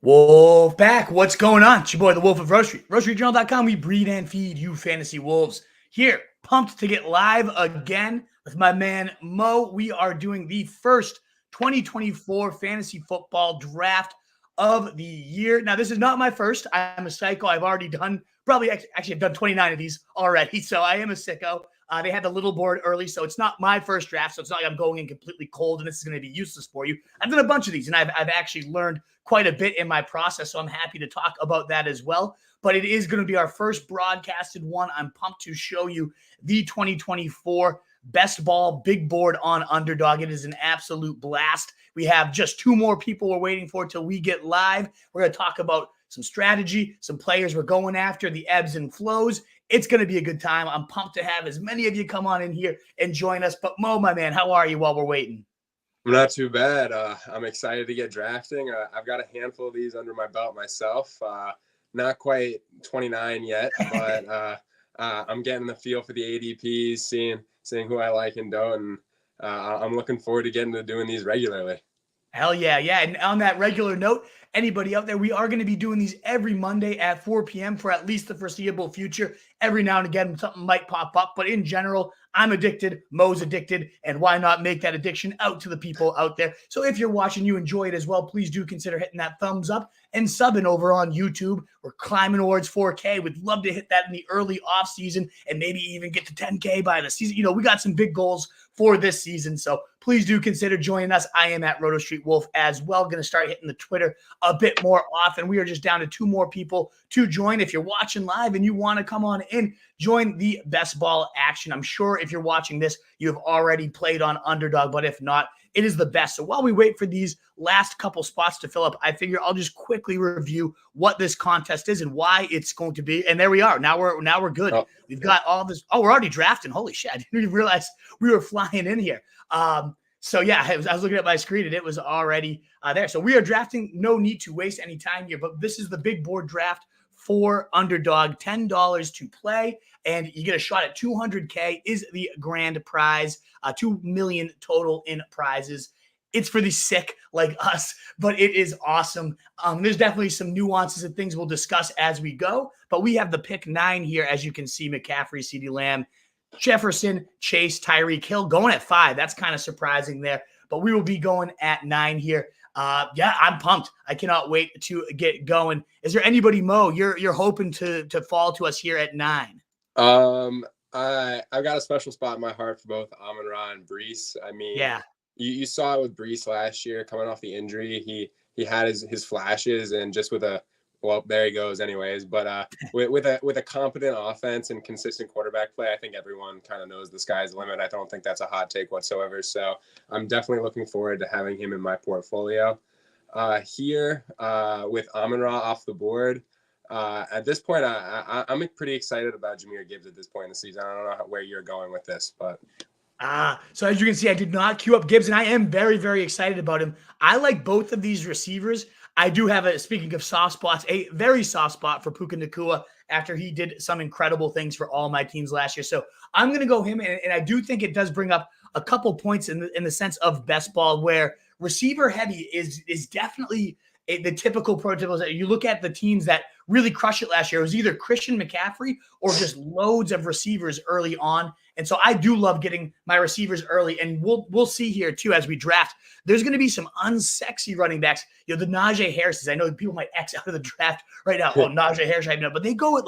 Wolf back. What's going on? It's your boy, the Wolf of Roastery. RoasteryJournal.com. We breed and feed you fantasy wolves. Here, pumped to get live again with my man Mo. We are doing the first 2024 fantasy football draft of the year. Now, this is not my first. I'm a psycho. I've already done I've done 29 of these already. So I am a sicko. They had the little board early, so it's not my first draft. So it's not like I'm going in completely cold and this is going to be useless for you. I've done a bunch of these, and I've actually learned quite a bit in my process, so I'm happy to talk about that as well. But it is going to be our first broadcasted one. I'm pumped to show you the 2024 Best Ball big board on Underdog. It is an absolute blast. We have just two more people we're waiting for till we get live. We're going to talk about some strategy, some players we're going after, the ebbs and flows. It's going to be a good time. I'm pumped to have as many of you come on in here and join us. But Mo, my man, how are you while we're waiting? I'm not too bad. I'm excited to get drafting. I've got a handful of these under my belt myself. Not quite 29 yet, but I'm getting the feel for the ADPs, seeing who I like and don't. And I'm looking forward to getting to doing these regularly. Hell yeah. Yeah. And on that regular note, anybody out there, we are going to be doing these every Monday at 4 p.m. for at least the foreseeable future. Every now and again, something might pop up. But in general, I'm addicted, Mo's addicted, and why not make that addiction out to the people out there? So if you're watching, you enjoy it as well, please do consider hitting that thumbs up and subbing over on YouTube. We're climbing towards 4K. We'd love to hit that in the early off season and maybe even get to 10K by the season. You know, we got some big goals for this season. So please do consider joining us. I am at Roto Street Wolf as well. Going to start hitting the Twitter a bit more often. We are just down to two more people to join. If you're watching live and you want to come on in, join the best ball action. I'm sure if you're watching this, you have already played on Underdog, but if not, it is the best. So while we wait for these last couple spots to fill up, I figure I'll just quickly review what this contest is and why it's going to be. And there we are. Now we're good. Oh, We've got all this. Oh, we're already drafting. Holy shit. I didn't even realize we were flying in here. So yeah, I was looking at my screen and it was already there. So we are drafting. No need to waste any time here, but this is the big board draft for Underdog. $10 to play, and you get a shot at 200K is the grand prize. 2 million total in prizes. It's for the sick like us, but it is awesome. There's definitely some nuances and things we'll discuss as we go, but we have the pick 9 here. As you can see, McCaffrey, CeeDee Lamb, Jefferson, Chase, Tyreek Hill going at 5. That's kind of surprising there, but we will be going at 9 here. Yeah, I'm pumped. I cannot wait to get going. Is there anybody, Mo, you're hoping to fall to us here at 9? I've got a special spot in my heart for both Amon-Ra and Brees. I mean, Yeah. You saw it with Brees last year coming off the injury. He had his flashes, and just with there he goes anyways. But with a competent offense and consistent quarterback play, I think everyone kind of knows the sky's the limit. I don't think that's a hot take whatsoever. So I'm definitely looking forward to having him in my portfolio. Here with Amon-Ra off the board. At this point, I'm pretty excited about Jahmyr Gibbs at this point in the season. I don't know where you're going with this, but So as you can see, I did not queue up Gibbs, and I am very, very excited about him. I like both of these receivers. I do have speaking of soft spots, a very soft spot for Puka Nacua after he did some incredible things for all my teams last year. So I'm going to go him, and I do think it does bring up a couple points in the sense of best ball, where receiver heavy is definitely the typical prototypes. That you look at the teams that really crushed it last year, it was either Christian McCaffrey or just loads of receivers early on. And so I do love getting my receivers early. And we'll see here too as we draft. There's going to be some unsexy running backs. You know, the Najee Harrises. I know people might X out of the draft right now. Oh, Najee Harris, I know, but they go at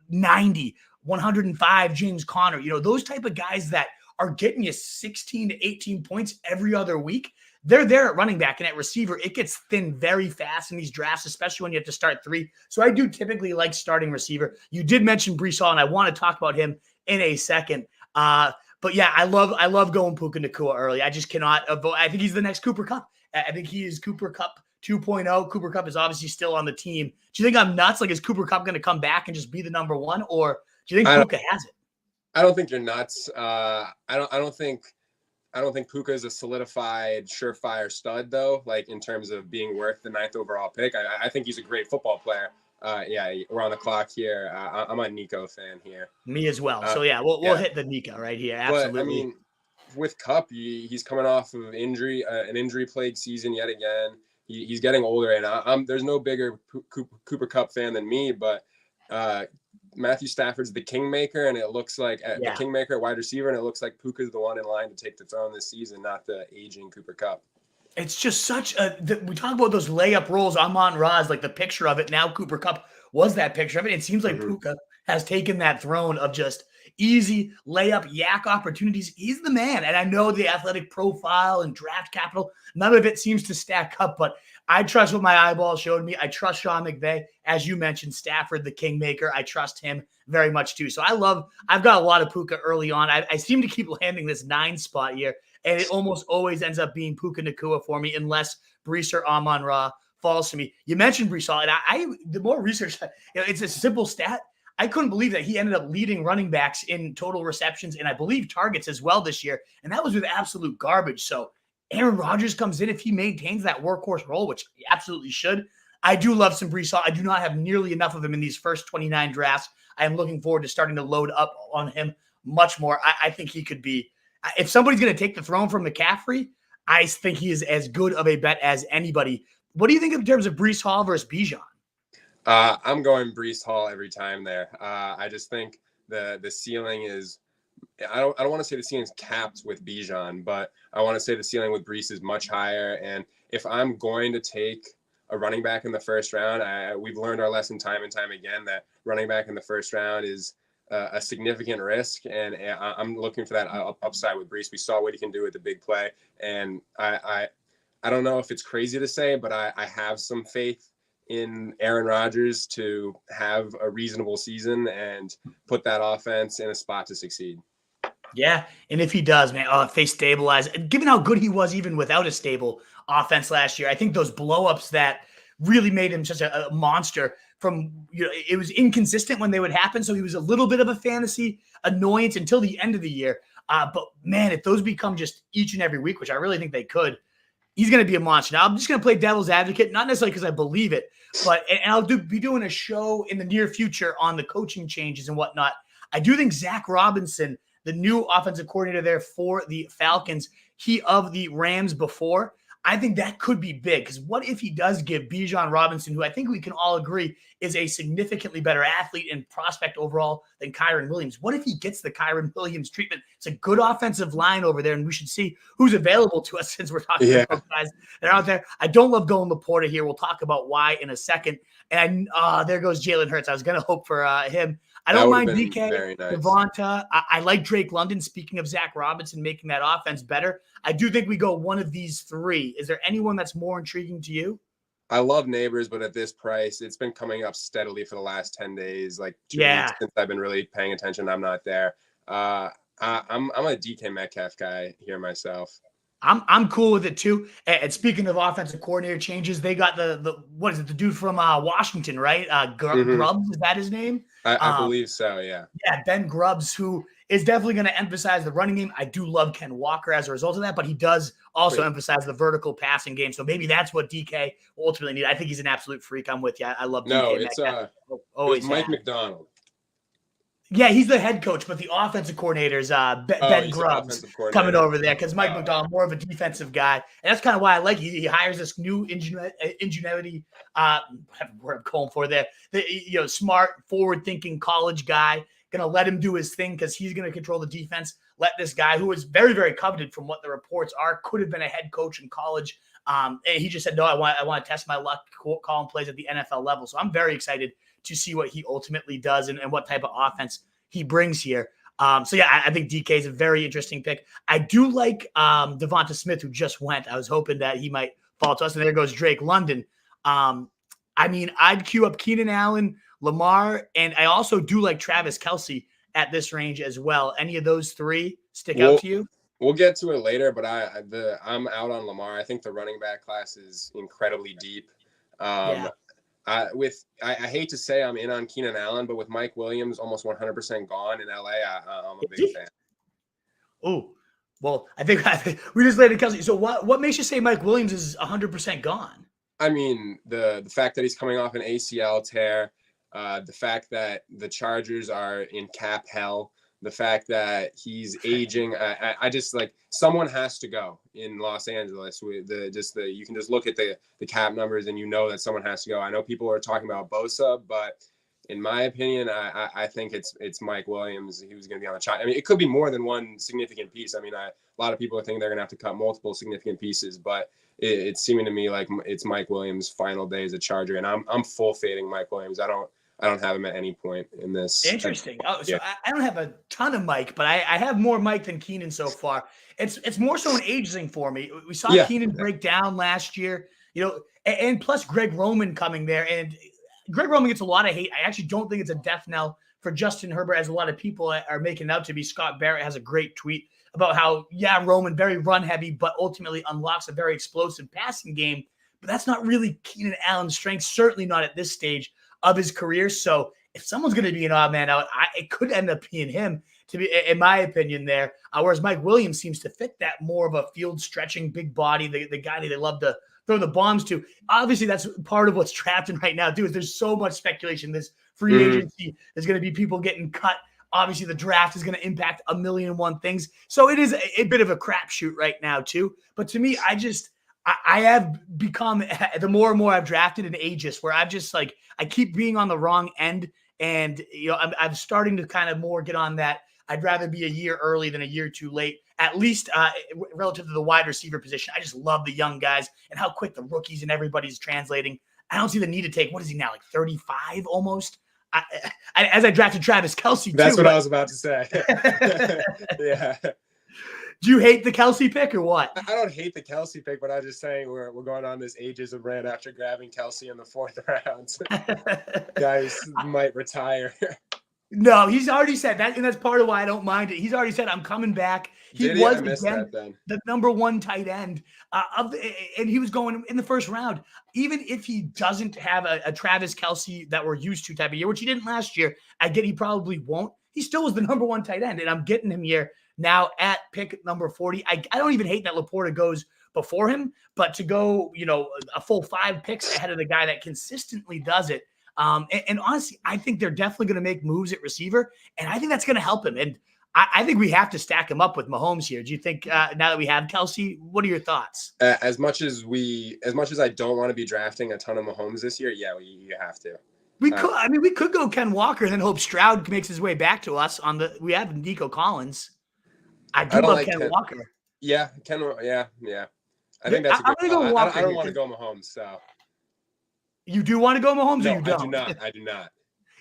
90, 105 James Conner. You know, those type of guys that are getting you 16 to 18 points every other week. They're there at running back, and at receiver, it gets thin very fast in these drafts, especially when you have to start 3. So I do typically like starting receiver. You did mention Brees Hall, and I want to talk about him in a second. But yeah, I love going Puka Nacua early. I just cannot avoid. I think he's the next Cooper Kupp. I think he is Cooper Kupp 2.0. Cooper Kupp is obviously still on the team. Do you think I'm nuts? Like, is Cooper Kupp going to come back and just be the number 1, or do you think Puka has it? I don't think you're nuts. I don't think Puka is a solidified, surefire stud, though, like in terms of being worth the 9th overall pick. I think he's a great football player. Yeah, we're on the clock here. I'm a Nico fan here. Me as well. So yeah, we'll hit the Nico right here. Absolutely. But I mean, with Kupp, he's coming off of injury, an injury-plagued season yet again. he's getting older, and there's no bigger Cooper Kupp fan than me, but Matthew Stafford's the kingmaker, and it looks like the kingmaker at wide receiver, and it looks like Puka's the one in line to take the throne this season, not the aging Cooper Kupp. It's just such we talk about those layup rolls. Amon-Ra's like the picture of it. Now Cooper Kupp was that picture of it. It seems like Puka has taken that throne of just easy layup yak opportunities. He's the man. And I know the athletic profile and draft capital, none of it seems to stack up, but I trust what my eyeballs showed me. I trust Sean McVay. As you mentioned, Stafford, the kingmaker. I trust him very much too. So I've got a lot of Puka early on. I seem to keep landing this 9 spot here, and it almost always ends up being Puka Nacua for me unless Brees or Amon-Ra falls to me. You mentioned Brees Hall, and the more research, it's a simple stat. I couldn't believe that he ended up leading running backs in total receptions and I believe targets as well this year, and that was with absolute garbage. So Aaron Rodgers comes in if he maintains that workhorse role, which he absolutely should. I do love some Brees Hall. I do not have nearly enough of him in these first 29 drafts. I am looking forward to starting to load up on him much more. I think he could be, if somebody's going to take the throne from McCaffrey, I think he is as good of a bet as anybody. What do you think in terms of Brees Hall versus Bijan? I'm going Brees Hall every time there. I just think the ceiling is, I don't want to say the ceiling's capped with Bijan, but I want to say the ceiling with Brees is much higher. And if I'm going to take a running back in the first round, we've learned our lesson time and time again that running back in the first round is a significant risk. And I'm looking for that upside with Brees. We saw what he can do with the big play. And I don't know if it's crazy to say, but I have some faith in Aaron Rodgers to have a reasonable season and put that offense in a spot to succeed. Yeah, and if he does, man, if they stabilize, given how good he was even without a stable offense last year, I think those blow-ups that really made him just a monster from, it was inconsistent when they would happen, so he was a little bit of a fantasy annoyance until the end of the year. But, man, if those become just each and every week, which I really think they could, he's going to be a monster. Now, I'm just going to play devil's advocate, not necessarily because I believe it, but and I'll be doing a show in the near future on the coaching changes and whatnot. I do think Zach Robinson, the new offensive coordinator there for the Falcons, he of the Rams before, I think that could be big because what if he does give Bijan Robinson, who I think we can all agree is a significantly better athlete and prospect overall than Kyren Williams? What if he gets the Kyren Williams treatment? It's a good offensive line over there, and we should see who's available to us since we're talking about guys that are out there. I don't love going Laporta here. We'll talk about why in a second. And there goes Jalen Hurts. I was going to hope for him. I don't mind DK, nice. Devonta. I like Drake London. Speaking of Zach Robinson making that offense better, I do think we go one of these three. Is there anyone that's more intriguing to you? I love Neighbors, but at this price, it's been coming up steadily for the last 10 days, like 2 weeks since I've been really paying attention. I'm not there. I'm a DK Metcalf guy here myself. I'm cool with it too. And speaking of offensive coordinator changes, they got the what is it? The dude from Washington, right? Grubbs, is that his name? I believe so. Yeah. Yeah, Ben Grubbs, who is definitely going to emphasize the running game. I do love Ken Walker as a result of that, but he does also emphasize the vertical passing game. So maybe that's what DK will ultimately need. I think he's an absolute freak. I'm with you. I love DK. No, it's Mike McDonald. Yeah, he's the head coach, but the offensive coordinator is Ben Grubbs coming over there because Mike McDonald, more of a defensive guy. And that's kind of why I like he hires this new ingenuity, whatever word I'm calling for there, smart, forward-thinking college guy, going to let him do his thing because he's going to control the defense. Let this guy, who is very, very coveted from what the reports are, could have been a head coach in college. And he just said, no, I want to test my luck calling plays at the NFL level. So I'm very excited to see what he ultimately does and what type of offense he brings here. I think DK is a very interesting pick. I do like Devonta Smith, who just went. I was hoping that he might fall to us. And there goes Drake London. I'd queue up Keenan Allen, Lamar, and I also do like Travis Kelce at this range as well. Any of those three stick out to you? We'll get to it later, but I'm out on Lamar. I think the running back class is incredibly deep. I hate to say I'm in on Keenan Allen, but with Mike Williams almost 100% gone in LA, I'm a big fan. Oh, well, I think we just laid it, Kelsey. So what makes you say Mike Williams is 100% gone? I mean, the fact that he's coming off an ACL tear, the fact that the Chargers are in cap hell, the fact that he's aging. I just like someone has to go in Los Angeles with you can just look at the cap numbers and you know that someone has to go. I know people are talking about Bosa, but in my opinion, I think it's Mike Williams. He was going to be on the chart. I mean, it could be more than one significant piece. I mean, a lot of people are thinking they're going to have to cut multiple significant pieces, but it's seeming to me like it's Mike Williams' final day as a Charger, and I'm full fading Mike Williams. I don't have him at any point in this. Interesting. Oh, so I don't have a ton of Mike, but I have more Mike than Keenan so far. It's more so an age thing for me. We saw Keenan break down last year, and plus Greg Roman coming there. And Greg Roman gets a lot of hate. I actually don't think it's a death knell for Justin Herbert, as a lot of people are making it out to be. Scott Barrett has a great tweet about how, Roman very run heavy, but ultimately unlocks a very explosive passing game. But that's not really Keenan Allen's strength, certainly not at this stage of his career. So if someone's going to be an odd man out, it could end up being him, to be, in my opinion, there. Whereas Mike Williams seems to fit that more of a field stretching, big body, the guy that they love to throw the bombs to. Obviously, that's part of what's drafting right now, too, is there's so much speculation. This free agency, there's going to be people getting cut. Obviously, the draft is going to impact 1,000,001 things. So it is a bit of a crapshoot right now, too. But to me, I have become, the more and more I've drafted, an ageist, where I've just I keep being on the wrong end. And, I'm starting to kind of more get on that. I'd rather be a year early than a year too late, at least relative to the wide receiver position. I just love the young guys and how quick the rookies and everybody's translating. I don't see the need to take, what is he now, like 35 almost? As I drafted Travis Kelce, that's what I was about to say. Yeah. Do you hate the Kelce pick or what? I don't hate the Kelce pick, but I'm just saying we're going on this ageism rant after grabbing Kelce in the 4th round. Guys might retire. No, he's already said that, and that's part of why I don't mind it. He's already said, I'm coming back. He was, again, the number 1 tight end, and he was going in the 1st round. Even if he doesn't have a Travis Kelce that we're used to type of year, which he didn't last year, I get he probably won't. He still was the number 1 tight end, and I'm getting him here now at pick number 40. I don't even hate that Laporta goes before him, but to go, a full 5 picks ahead of the guy that consistently does it. And honestly, I think they're definitely going to make moves at receiver, and I think that's going to help him. And I think we have to stack him up with Mahomes here. Do you think now that we have Kelce, what are your thoughts? As much as I don't want to be drafting a ton of Mahomes this year, you have to. We could. I mean, we could go Ken Walker and then hope Stroud makes his way back to us we have Nico Collins. I love like Ken Walker. Yeah, Ken. Yeah. I think that's a good call. I don't want to go Mahomes. So. You do want to go Mahomes, or you don't? I do not.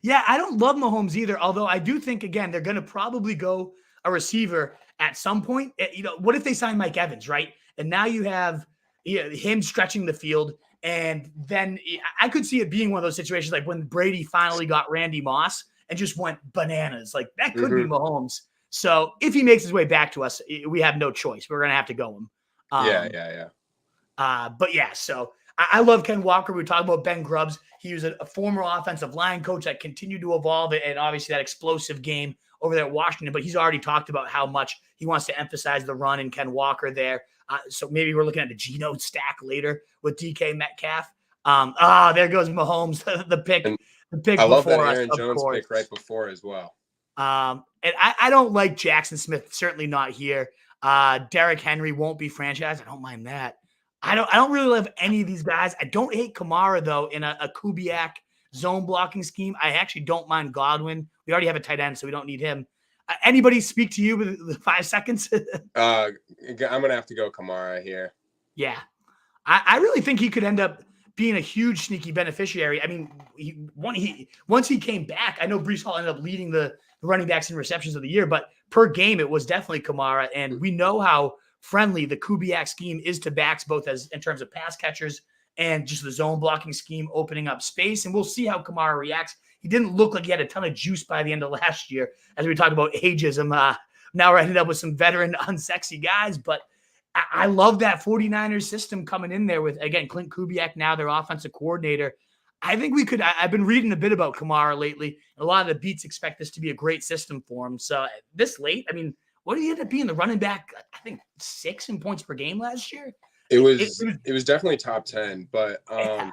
Yeah, I don't love Mahomes either. Although I do think, again, they're going to probably go a receiver at some point. What if they sign Mike Evans, right? And now you have him stretching the field. And then I could see it being one of those situations like when Brady finally got Randy Moss and just went bananas. Like that could be Mahomes. So if he makes his way back to us, we have no choice. We're going to have to go him. Yeah. But yeah, so I love Ken Walker. We talked about Ben Grubbs. He was a former offensive line coach that continued to evolve, and obviously that explosive game over there at Washington. But he's already talked about how much he wants to emphasize the run in Ken Walker there. So maybe we're looking at a Geno stack later with DK Metcalf. There goes Mahomes, the pick. The pick. I love that Aaron Jones pick right before as well. And I don't like Jackson Smith. Certainly not here. Derrick Henry won't be franchised. I don't mind that. I don't really love any of these guys. I don't hate Kamara, though, in a Kubiak zone blocking scheme. I actually don't mind Godwin. We already have a tight end, so we don't need him. Anybody speak to you with 5 seconds? I'm going to have to go Kamara here. Yeah. I really think he could end up being a huge sneaky beneficiary. I mean, once he came back, I know Breece Hall ended up leading the running backs in receptions of the year, but per game, it was definitely Kamara. And we know how friendly the Kubiak scheme is to backs, both as in terms of pass catchers and just the zone blocking scheme, opening up space. And we'll see how Kamara reacts. He didn't look like he had a ton of juice by the end of last year, as we talked about ageism. Now we're ended up with some veteran, unsexy guys, but I love that 49ers system coming in there with, again, Clint Kubiak, now their offensive coordinator. I think we could. I've been reading a bit about Kamara lately. A lot of the beats expect this to be a great system for him. So this late, I mean, what did he end up being? The running back, I think 6 in points per game last year. It was definitely top 10, but I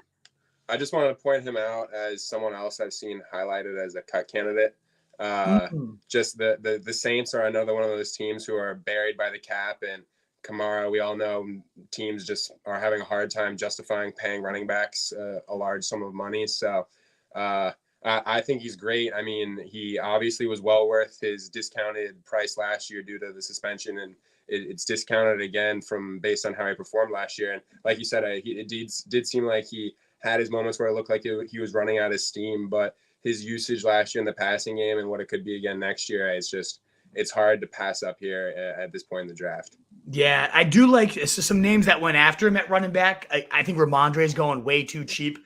just wanted to point him out as someone else I've seen highlighted as a cut candidate. Mm. Just the Saints are another one of those teams who are buried by the cap, and Kamara, we all know teams just are having a hard time justifying paying running backs a large sum of money. So I think he's great. I mean, he obviously was well worth his discounted price last year due to the suspension, and it's discounted again from based on how he performed last year. And like you said, it did seem like he had his moments where it looked like he was running out of steam, but his usage last year in the passing game and what it could be again next year, it's hard to pass up here at this point in the draft. Yeah, I do like some names that went after him at running back. I think Ramondre is going way too cheap.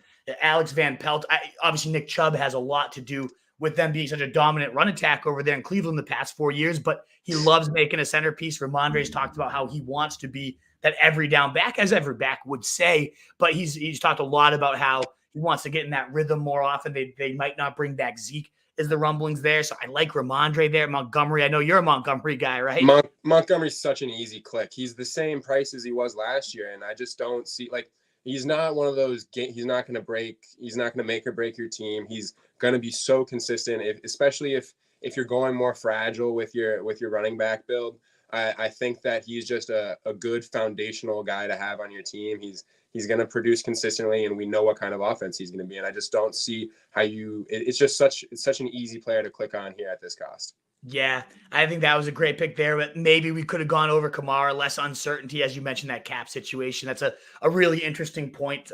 Alex Van Pelt. Obviously, Nick Chubb has a lot to do with them being such a dominant run attack over there in Cleveland the past 4 years, but he loves making a centerpiece. Ramondre's talked about how he wants to be that every down back, as every back would say, but he's talked a lot about how he wants to get in that rhythm more often. They might not bring back Zeke, is the rumblings there. So I like Ramondre there. Montgomery, I know you're a Montgomery guy, right? Montgomery's such an easy click. He's the same price as he was last year, and I just don't see like he's not one of those. He's not going to break. He's not going to make or break your team. He's going to be so consistent, especially if you're going more fragile with your running back build. I think that he's just a good foundational guy to have on your team. He's going to produce consistently, and we know what kind of offense he's going to be. And I just don't see how it's just such an easy player to click on here at this cost. Yeah, I think that was a great pick there, but maybe we could have gone over Kamara, less uncertainty, as you mentioned, that cap situation. That's a really interesting point.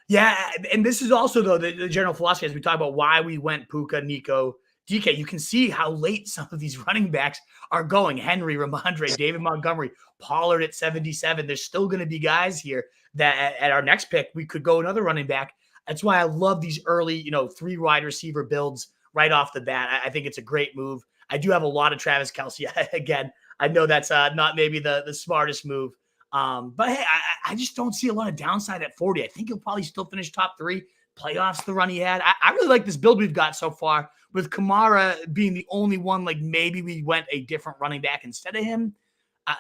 Yeah, and this is also, though, the general philosophy as we talk about why we went Puka, Nico, DK. You can see how late some of these running backs are going. Henry, Ramondre, David Montgomery, Pollard at 77. There's still going to be guys here that at our next pick, we could go another running back. That's why I love these early, 3 wide receiver builds right off the bat. I think it's a great move. I do have a lot of Travis Kelce. Again, I know that's not maybe the smartest move. But hey, I just don't see a lot of downside at 40. I think he'll probably still finish top 3. Playoffs, the run he had. I really like this build we've got so far, with Kamara being the only one. Like, maybe we went a different running back instead of him.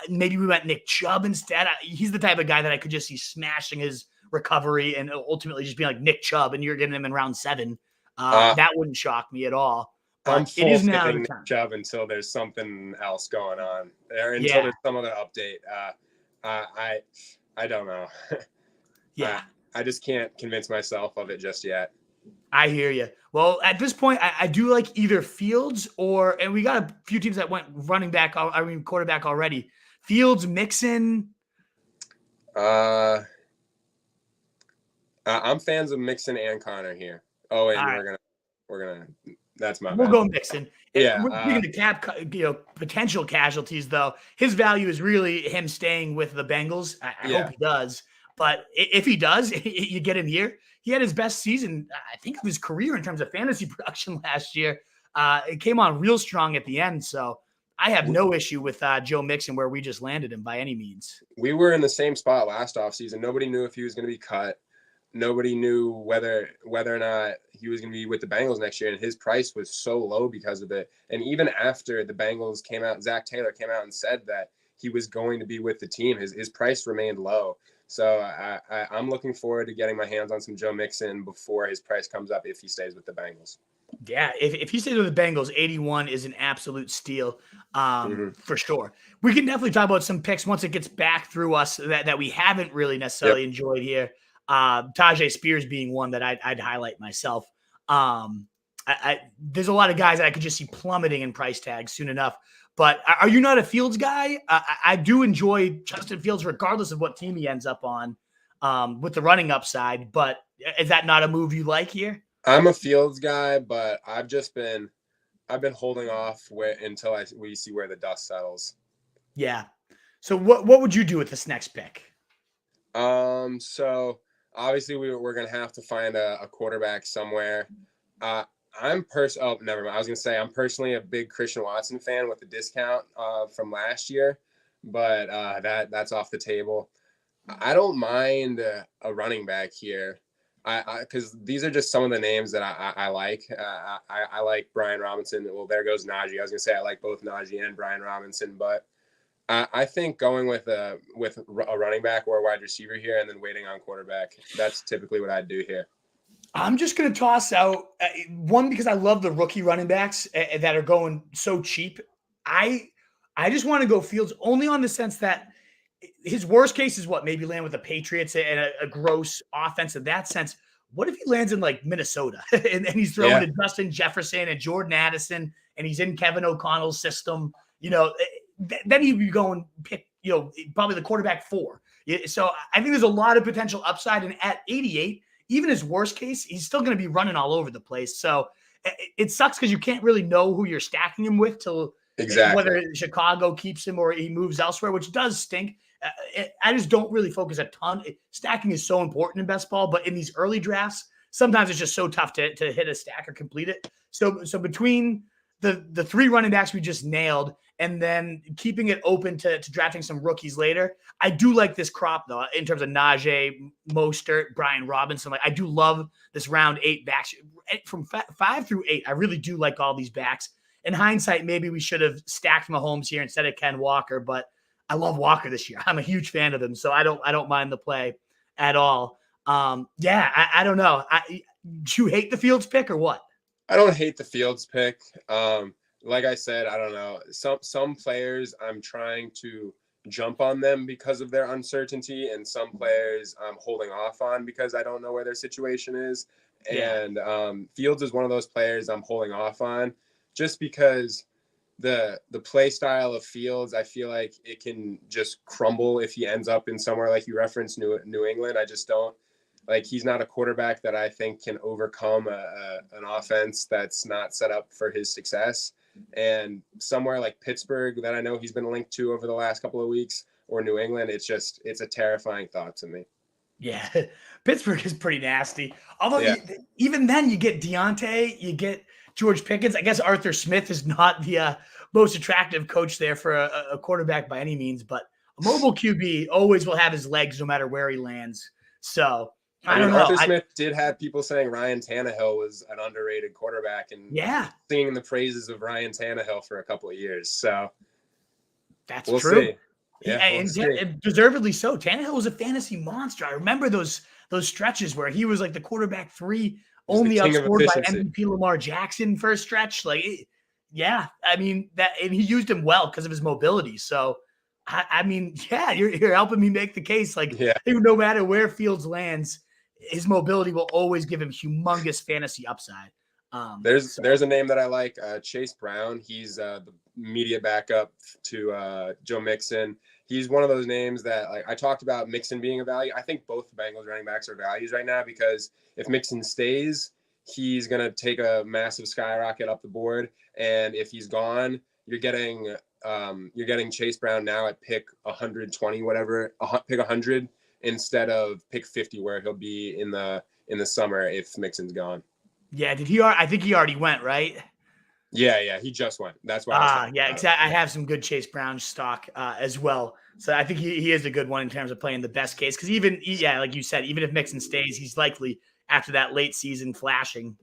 Maybe we went Nick Chubb instead. He's the type of guy that I could just see smashing his recovery and ultimately just being like Nick Chubb, and you're getting him in round 7. That wouldn't shock me at all. I'm But it is full now the sitting time. Chubb until there's something else going on, or until Yeah. there's some other update. I don't know. Yeah. I just can't convince myself of it just yet. I hear you. Well, at this point, I do like either Fields and we got a few teams that went quarterback already. Fields, Mixon. I'm fans of Mixon and Connor here. Oh, and All we're gonna. That's my We'll bad. go Mixon. Yeah, We're speaking of cap, potential casualties, though. His value is really him staying with the Bengals. I hope he does. But if he does, you get him here. He had his best season, I think, of his career in terms of fantasy production last year. It came on real strong at the end. So I have no issue with Joe Mixon where we just landed him by any means. We were in the same spot last offseason. Nobody knew if he was going to be cut. Nobody knew whether or not he was going to be with the Bengals next year, and his price was so low because of it. And even after the Bengals came out, Zach Taylor came out and said that he was going to be with the team. His price remained low. So I'm looking forward to getting my hands on some Joe Mixon before his price comes up if he stays with the Bengals. Yeah, if he stays with the Bengals, 81 is an absolute steal for sure. We can definitely talk about some picks once it gets back through us that we haven't really necessarily enjoyed here. Tajay Spears being one that I'd highlight myself. There's a lot of guys that I could just see plummeting in price tags soon enough. But are you not a Fields guy? I do enjoy Justin Fields regardless of what team he ends up on with the running upside. But is that not a move you like here? I'm a Fields guy, but I've been holding off until we see where the dust settles. Yeah. So what would you do with this next pick? So obviously we're gonna have to find a quarterback somewhere. Never mind. I was gonna say I'm personally a big Christian Watson fan with the discount from last year, but that's off the table. I don't mind a running back here. Because these are just some of the names that I like. I like Brian Robinson. Well, there goes Najee. I was gonna say I like both Najee and Brian Robinson, but I think going with a running back or a wide receiver here and then waiting on quarterback, that's typically what I'd do here. I'm just going to toss out one because I love the rookie running backs that are going so cheap. I I just want to go Fields only on the sense that his worst case is what maybe land with the Patriots and a gross offense in that sense. What if he lands in like Minnesota and he's throwing Yeah, to Justin Jefferson and Jordan Addison and he's in Kevin O'Connell's system? Then he'd be going pick probably the quarterback four. So I think there's a lot of potential upside. And at 88, even his worst case, he's still going to be running all over the place. So it sucks because you can't really know who you're stacking him with till exactly. whether Chicago keeps him or he moves elsewhere, which does stink. I just don't really focus a ton. Stacking is so important in best ball, but in these early drafts, sometimes it's just so tough to hit a stack or complete it. So between the three running backs we just nailed, and then keeping it open to drafting some rookies later, I do like this crop though in terms of Najee, Mostert, Brian Robinson. Like I do love this round 8 backs from 5 through 8. I really do like all these backs. In hindsight, maybe we should have stacked Mahomes here instead of Ken Walker, but I love Walker this year. I'm a huge fan of him, so I don't mind the play at all. I don't know. Do you hate the Fields pick or what? I don't hate the Fields pick. Like I said, I don't know. Some players I'm trying to jump on them because of their uncertainty, and some players I'm holding off on because I don't know where their situation is. Yeah. And Fields is one of those players I'm holding off on just because the play style of Fields, I feel like it can just crumble if he ends up in somewhere like you referenced, New England. I just don't like he's not a quarterback that I think can overcome an offense that's not set up for his success. And somewhere like Pittsburgh that I know he's been linked to over the last couple of weeks, or New England, it's a terrifying thought to me. Yeah, Pittsburgh is pretty nasty. Although Yeah. even then, you get Deontay, you get George Pickens. I guess Arthur Smith is not the most attractive coach there for a quarterback by any means, but a mobile QB always will have his legs no matter where he lands. So I I mean, don't know. Arthur Smith did have people saying Ryan Tannehill was an underrated quarterback and Yeah, singing the praises of Ryan Tannehill for a couple of years. So that's we'll true. see. Yeah, we'll see. And deservedly so. Tannehill was a fantasy monster. I remember those stretches where he was like the quarterback 3, He's the only king of outscored by efficiency. MVP Lamar Jackson for a stretch. Yeah, I mean that, and he used him well because of his mobility. So, I mean, yeah, you're helping me make the case. Like, Yeah. I think no matter where Fields lands, his mobility will always give him humongous fantasy upside. There's a name that I like, Chase Brown. He's the media backup to Joe Mixon. He's one of those names that, like I talked about Mixon being a value. I think both Bengals running backs are values right now because if Mixon stays, he's going to take a massive skyrocket up the board, and if he's gone, you're getting Chase Brown now at pick 120, whatever, pick 100 instead of pick 50, where he'll be in the summer if Mixon's gone. Yeah, did he? I think he already went, right? Yeah, he just went. That's why I was talking Yeah, about it. exactly. I have some good Chase Brown stock as well. So I think he is a good one in terms of playing the best case. Because like you said, even if Mixon stays, he's likely after that late season flashing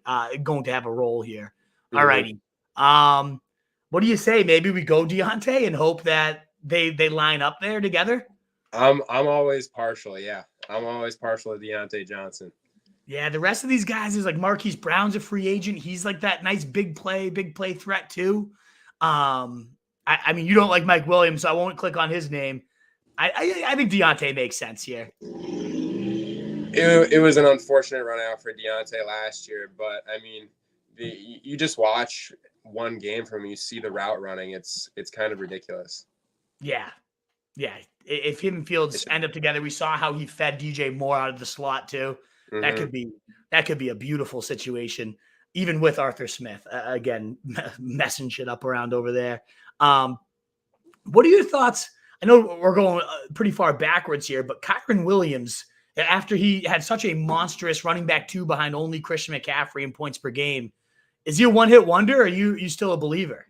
going to have a role here. All righty. What do you say? Maybe we go Deontay and hope that they line up there together. I'm always partial. Yeah, I'm always partial to Deontay Johnson. Yeah, the rest of these guys is like Marquise Brown's a free agent. He's like that nice big play threat too. I mean, you don't like Mike Williams, so I won't click on his name. I think Deontay makes sense here. It was an unfortunate run out for Deontay last year, but I mean, you just watch one game from him, you see the route running. It's kind of ridiculous. Yeah. If him and Fields end up together, we saw how he fed DJ Moore out of the slot too. That could be a beautiful situation, even with Arthur Smith again messing shit up around over there. What are your thoughts? I know we're going pretty far backwards here, but Kyron Williams, after he had such a monstrous running back 2 behind only Christian McCaffrey in points per game, is he a one-hit wonder? Or are you still a believer?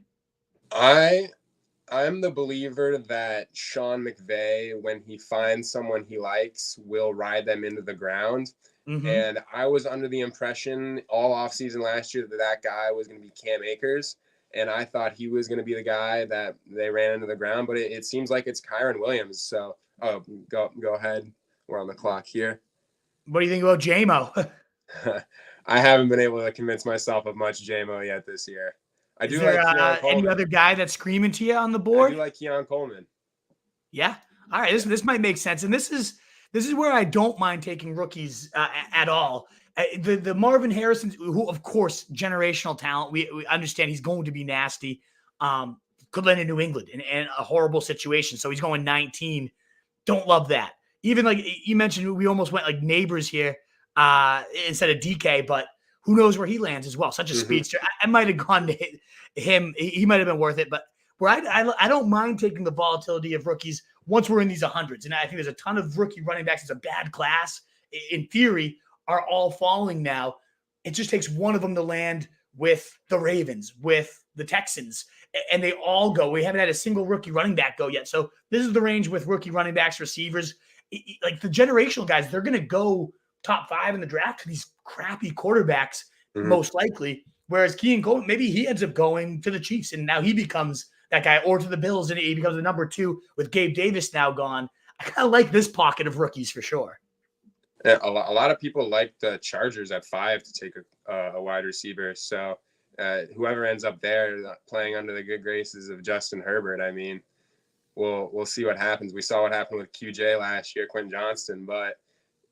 I'm the believer that Sean McVay, when he finds someone he likes, will ride them into the ground. Mm-hmm. And I was under the impression all offseason last year that guy was going to be Cam Akers. And I thought he was going to be the guy that they ran into the ground. But it seems like it's Kyron Williams. So, go ahead. We're on the clock here. What do you think about JMO? I haven't been able to convince myself of much JMO yet this year. I Is do there like Keon any Coleman. other guy that's screaming to you on the I board? do like Keon Coleman. Yeah. All right. This might make sense, and this is where I don't mind taking rookies at all. The Marvin Harrison, who of course generational talent, we understand he's going to be nasty. Could land in New England in a horrible situation, so he's going 19. Don't love that. Even like you mentioned, we almost went like neighbors here instead of DK, but who knows where he lands as well. Such a speedster. I might have gone to him. He might have been worth it, but where I don't mind taking the volatility of rookies once we're in these 100s. And I think there's a ton of rookie running backs. It's a bad class. In theory, are all falling now. It just takes one of them to land with the Ravens, with the Texans, and they all go. We haven't had a single rookie running back go yet. So this is the range with rookie running backs, receivers. Like the generational guys, they're going to go top 5 in the draft to these crappy quarterbacks, most likely. Whereas Kean Cole, maybe he ends up going to the Chiefs, and now he becomes that guy, or to the Bills, and he becomes the number 2 with Gabe Davis now gone. I kind of like this pocket of rookies for sure. Yeah, a lot of people like the Chargers at 5 to take a wide receiver. So whoever ends up there playing under the good graces of Justin Herbert, I mean, we'll see what happens. We saw what happened with QJ last year, Quentin Johnston, but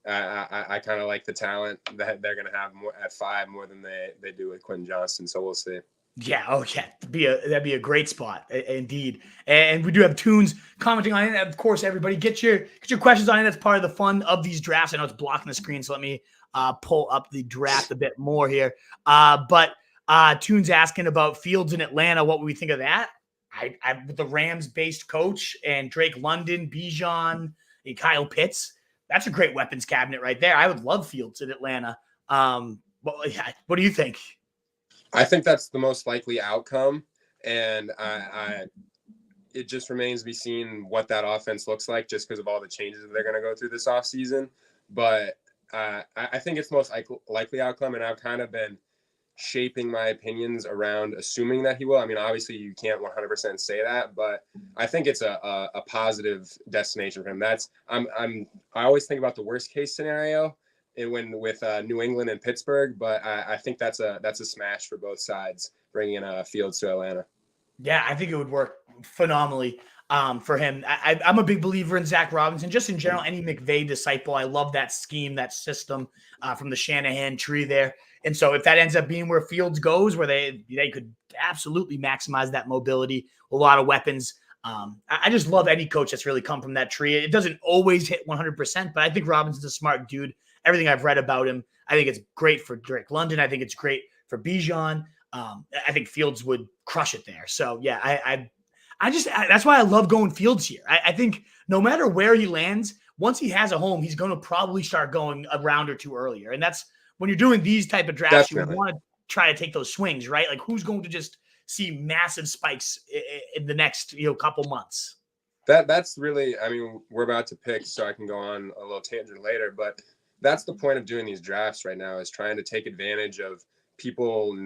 I kind of like the talent that they're going to have more at 5 more than they do with Quentin Johnston. So we'll see. Yeah, oh yeah, that'd be a great spot indeed. And we do have Tunes commenting on it. Of course, everybody get your questions on it. That's part of the fun of these drafts. I know it's blocking the screen, so let me pull up the draft a bit more here. But Tunes asking about Fields in Atlanta. What would we think of that? I with the Rams-based coach and Drake London, Bijan, and Kyle Pitts. That's a great weapons cabinet right there. I would love Fields in Atlanta. What do you think? I think that's the most likely outcome, and it just remains to be seen what that offense looks like, just because of all the changes that they're going to go through this offseason. But I think it's the most likely outcome, and I've kind of been shaping my opinions around assuming that he will. I mean, obviously you can't 100% say that, but I think it's a positive destination for him. I always think about the worst case scenario with New England and Pittsburgh, but I think that's a smash for both sides, bringing in Fields to Atlanta. Yeah, I think it would work phenomenally for him. I'm a big believer in Zach Robinson, just in general, any McVay disciple. I love that scheme, that system from the Shanahan tree there. And so if that ends up being where Fields goes, where they could absolutely maximize that mobility, a lot of weapons. I just love any coach that's really come from that tree. It doesn't always hit 100%, but I think Robinson's a smart dude. Everything I've read about him, I think it's great for Drake London. I think it's great for Bijan. I think Fields would crush it there. So yeah, that's why I love going Fields here. I think no matter where he lands, once he has a home, he's going to probably start going a round or two earlier. And that's when you're doing these type of drafts, Definitely. you want to try to take those swings, right? Like who's going to just see massive spikes in the next couple months? That's really, I mean, we're about to pick, so I can go on a little tangent later, but that's the point of doing these drafts right now, is trying to take advantage of people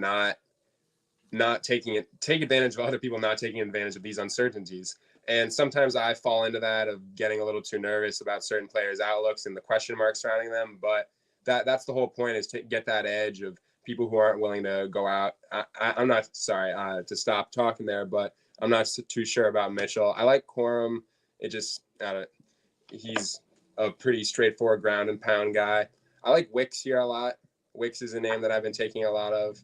take advantage of other people not taking advantage of these uncertainties. And sometimes I fall into that of getting a little too nervous about certain players' outlooks and the question marks surrounding them. But that's the whole point, is to get that edge of people who aren't willing to go out. I'm not sorry to stop talking there, but I'm not too sure about Mitchell. I like Corum. He's a pretty straightforward ground and pound guy. I like Wicks here a lot. Wicks is a name that I've been taking a lot of.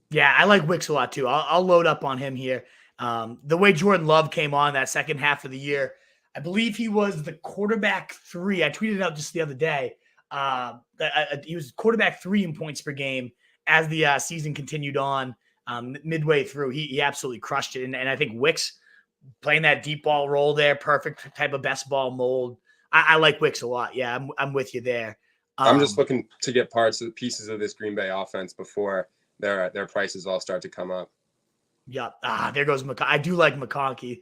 Yeah, I like Wicks a lot too. I'll load up on him here. The way Jordan Love came on that second half of the year, I believe he was the quarterback 3. I tweeted out just the other day. He was quarterback 3 in points per game as the season continued on. Midway through, he absolutely crushed it. And I think Wicks playing that deep ball role there, perfect type of best ball mold. I like Wicks a lot. Yeah, I'm with you there. I'm just looking to get pieces of this Green Bay offense before their prices all start to come up. Yep. There goes McConkey. I do like McConkey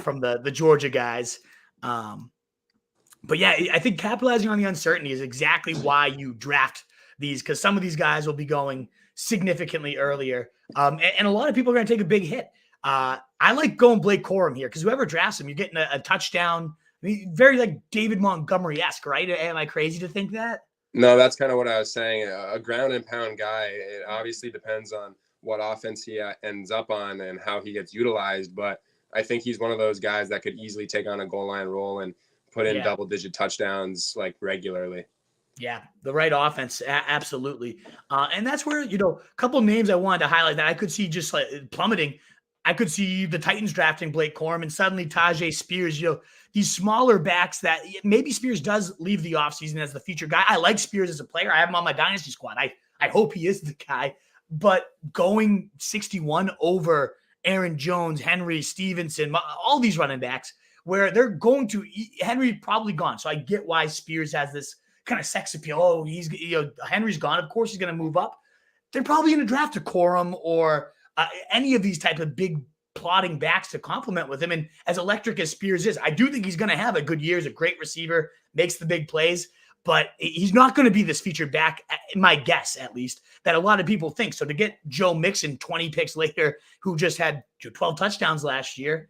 from the Georgia guys. But yeah, I think capitalizing on the uncertainty is exactly why you draft these, because some of these guys will be going significantly earlier. And a lot of people are going to take a big hit. I like going Blake Corum here, because whoever drafts him, you're getting a touchdown. I mean, very like David Montgomery-esque, right? Am I crazy to think that? No, that's kind of what I was saying. A ground and pound guy. It obviously depends on what offense he ends up on and how he gets utilized. But I think he's one of those guys that could easily take on a goal line role and put in Yeah. double-digit touchdowns like regularly. Yeah, the right offense, absolutely, and that's where a couple names I wanted to highlight that I could see just like plummeting. I could see the Titans drafting Blake Corum and suddenly Tajay Spears. These smaller backs that maybe Spears does leave the offseason as the feature guy. I like Spears as a player. I have him on my dynasty squad. I hope he is the guy. But going 61 over Aaron Jones, Henry Stevenson, all these running backs, where they're going to Henry probably gone. So I get why Spears has this kind of sex appeal. Oh, Henry's gone. Of course he's going to move up. They're probably going to draft a Corum or any of these type of big plotting backs to complement with him. And as electric as Spears is, I do think he's going to have a good year. He's a great receiver, makes the big plays, but he's not going to be this featured back, my guess at least, that a lot of people think. So to get Joe Mixon 20 picks later, who just had 12 touchdowns last year,